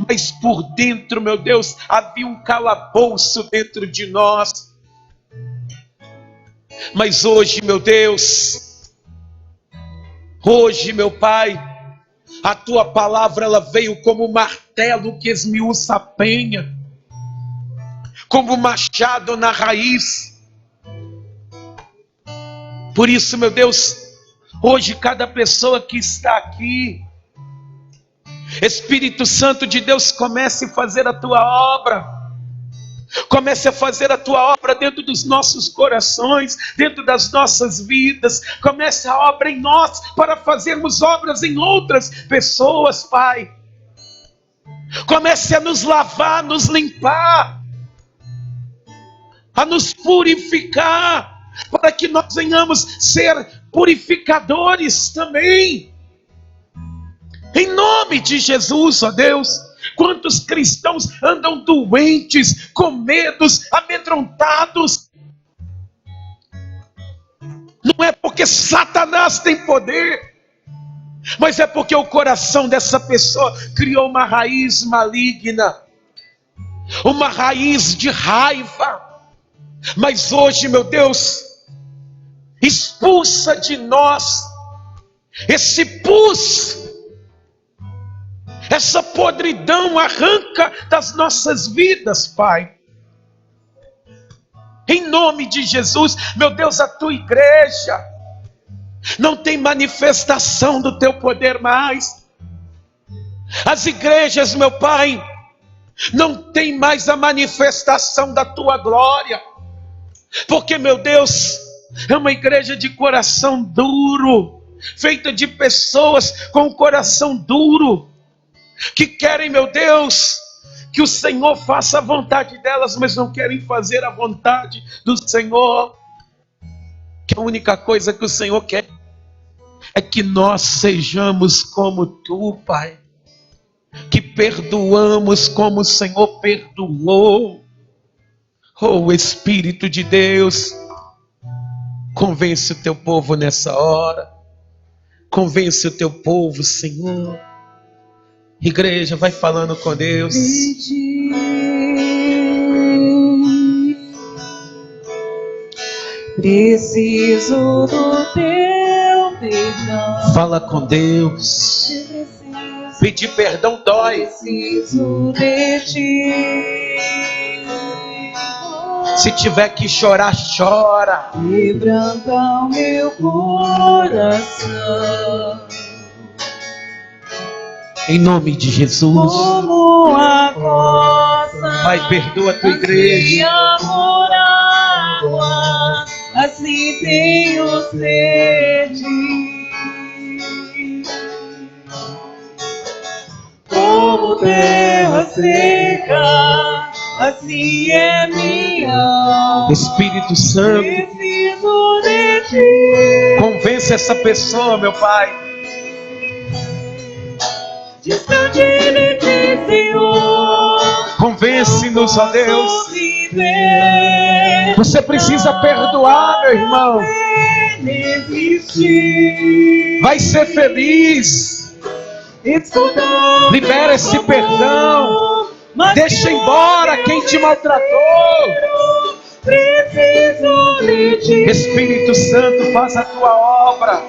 Speaker 1: mas por dentro, meu Deus, havia um calabouço dentro de nós. Mas hoje, meu Deus, hoje, meu Pai, a Tua palavra, ela veio como um martelo que esmiuça a penha, como um machado na raiz. Por isso, meu Deus, hoje cada pessoa que está aqui, Espírito Santo de Deus, comece a fazer a Tua obra. Comece a fazer a Tua obra dentro dos nossos corações, dentro das nossas vidas. Comece a obra em nós para fazermos obras em outras pessoas, Pai. Comece a nos lavar, nos limpar, a nos purificar, para que nós venhamos ser purificadores também. Em nome de Jesus, ó Deus. Quantos cristãos andam doentes, com medos, amedrontados? Não é porque Satanás tem poder, mas é porque o coração dessa pessoa criou uma raiz maligna, uma raiz de raiva. Mas hoje, meu Deus, expulsa de nós esse pus, essa podridão, arranca das nossas vidas, Pai. Em nome de Jesus, meu Deus, a Tua igreja não tem manifestação do Teu poder mais. As igrejas, meu Pai, não tem mais a manifestação da Tua glória. Porque, meu Deus, é uma igreja de coração duro, feita de pessoas com coração duro, que querem, meu Deus, que o Senhor faça a vontade delas, mas não querem fazer a vontade do Senhor. Que a única coisa que o Senhor quer é que nós sejamos como Tu, Pai, que perdoamos como o Senhor perdoou. Oh, Espírito de Deus, convence o Teu povo nessa hora, convence o Teu povo, Senhor. Igreja, vai falando com Deus.
Speaker 2: Preciso do Teu perdão.
Speaker 1: Fala com Deus. Pedir perdão dói.
Speaker 2: Preciso de Ti.
Speaker 1: Se tiver que chorar, chora.
Speaker 2: Quebranta o meu coração.
Speaker 1: Em nome de Jesus.
Speaker 2: Como a costa,
Speaker 1: Pai, perdoa a Tua igreja.
Speaker 2: por água, assim tenho sede. Como terra seca, assim é minha alma.
Speaker 1: Espírito Santo,
Speaker 2: preciso de ti.
Speaker 1: convence essa pessoa, meu Pai.
Speaker 2: Distante de ti, Senhor.
Speaker 1: Convence-nos, ó Deus.
Speaker 2: Posso viver.
Speaker 1: Você precisa perdoar, meu irmão.
Speaker 2: Existir.
Speaker 1: Vai ser feliz.
Speaker 2: Escutar.
Speaker 1: Libera esse perdão. Deixa embora quem te maltratou.
Speaker 2: Preciso de ti.
Speaker 1: Espírito Santo, faz a tua obra.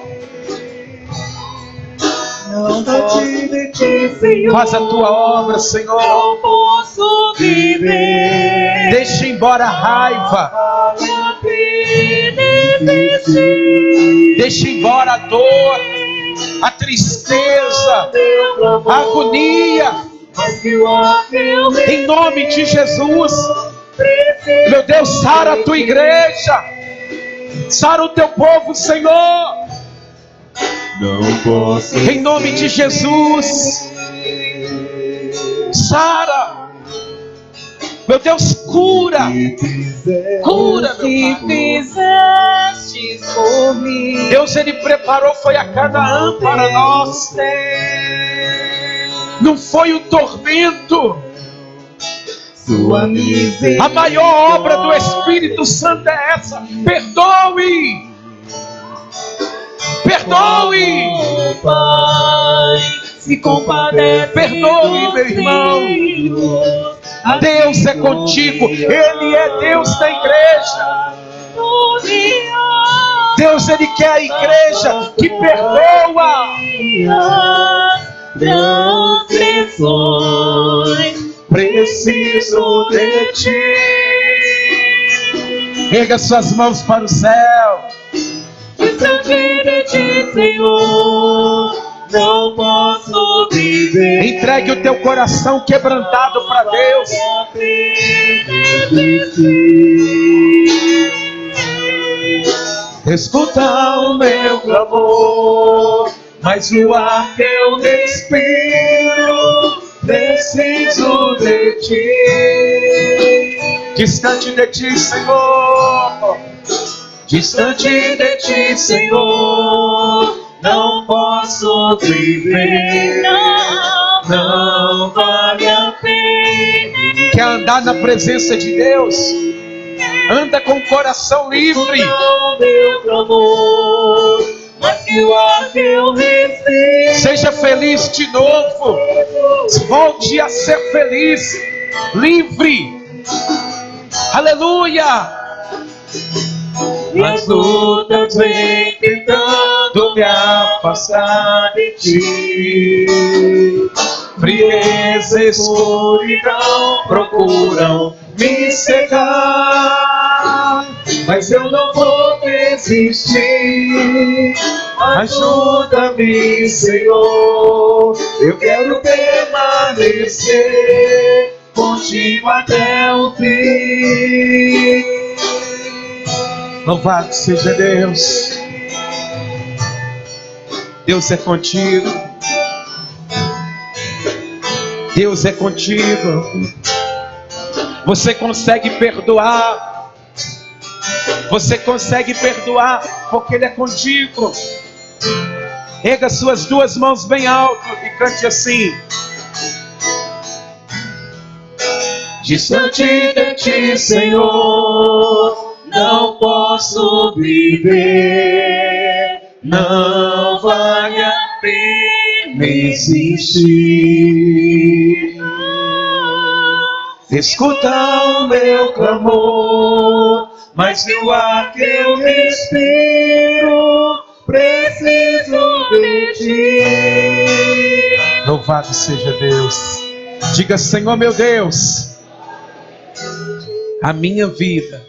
Speaker 2: Não posso de ti, Senhor.
Speaker 1: Faz a tua obra, Senhor.
Speaker 2: Não posso viver.
Speaker 1: Deixa embora a raiva.
Speaker 2: Vale a pena existir.
Speaker 1: Deixa embora a dor, a tristeza, a agonia.
Speaker 2: Mas que o teu
Speaker 1: Em nome de Jesus.
Speaker 2: preciso.
Speaker 1: Meu Deus, sara a tua igreja. Sara o teu povo, Senhor.
Speaker 2: Não posso.
Speaker 1: Em nome de Jesus. Sara. Meu Deus, cura. Cura, meu
Speaker 2: Que
Speaker 1: Pai.
Speaker 2: fizeste por mim.
Speaker 1: Deus, Ele preparou, foi a Canaã para nós. Não foi o tormento.
Speaker 2: Sua misericórdia.
Speaker 1: A maior obra do Espírito Santo é essa. Perdoe. Perdoe.
Speaker 2: Oh, Pai, se compadece.
Speaker 1: Perdoe, meu irmão. Deus é contigo. Ele é Deus da igreja. Deus, Ele quer a igreja que perdoa.
Speaker 2: Transgressões.
Speaker 1: Preciso de ti. Erga suas mãos para o céu.
Speaker 2: Distante de ti, Senhor, não posso viver.
Speaker 1: Entregue o teu coração quebrantado para Deus. Escuta o meu clamor, mas o ar que eu respiro, preciso de ti. Distante de ti, Senhor. Distante de ti, Senhor, não posso viver. Não vale a pena. Quer andar na presença de Deus? Anda com o coração livre.
Speaker 2: Meu clamor, mas que o ar que eu respiro.
Speaker 1: Seja feliz de novo. Volte a ser feliz, livre. Aleluia.
Speaker 2: As lutas vêm tentando me afastar de ti.
Speaker 1: Frieza e escuridão procuram me cegar,
Speaker 2: Mas eu não vou desistir. Ajuda-me, Senhor. Eu quero permanecer contigo até o fim.
Speaker 1: Louvado seja Deus. Deus é contigo. Deus é contigo. Você consegue perdoar. Você consegue perdoar porque Ele é contigo. Erga suas duas mãos bem alto e cante assim.
Speaker 2: Distante de ti, Senhor, não posso viver. Não vale a pena existir. Escuta o meu clamor, mas o ar que eu respiro, preciso de ti.
Speaker 1: Louvado seja Deus. Diga, Senhor meu Deus, a minha vida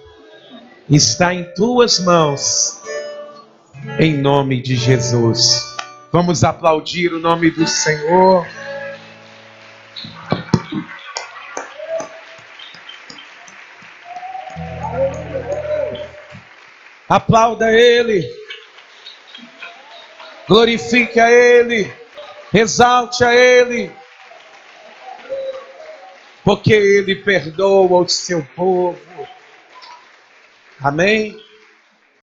Speaker 1: está em tuas mãos, em nome de Jesus. Vamos aplaudir o nome do Senhor. Aplauda Ele, glorifique a Ele, exalte a Ele, porque Ele perdoa o seu povo. Amém?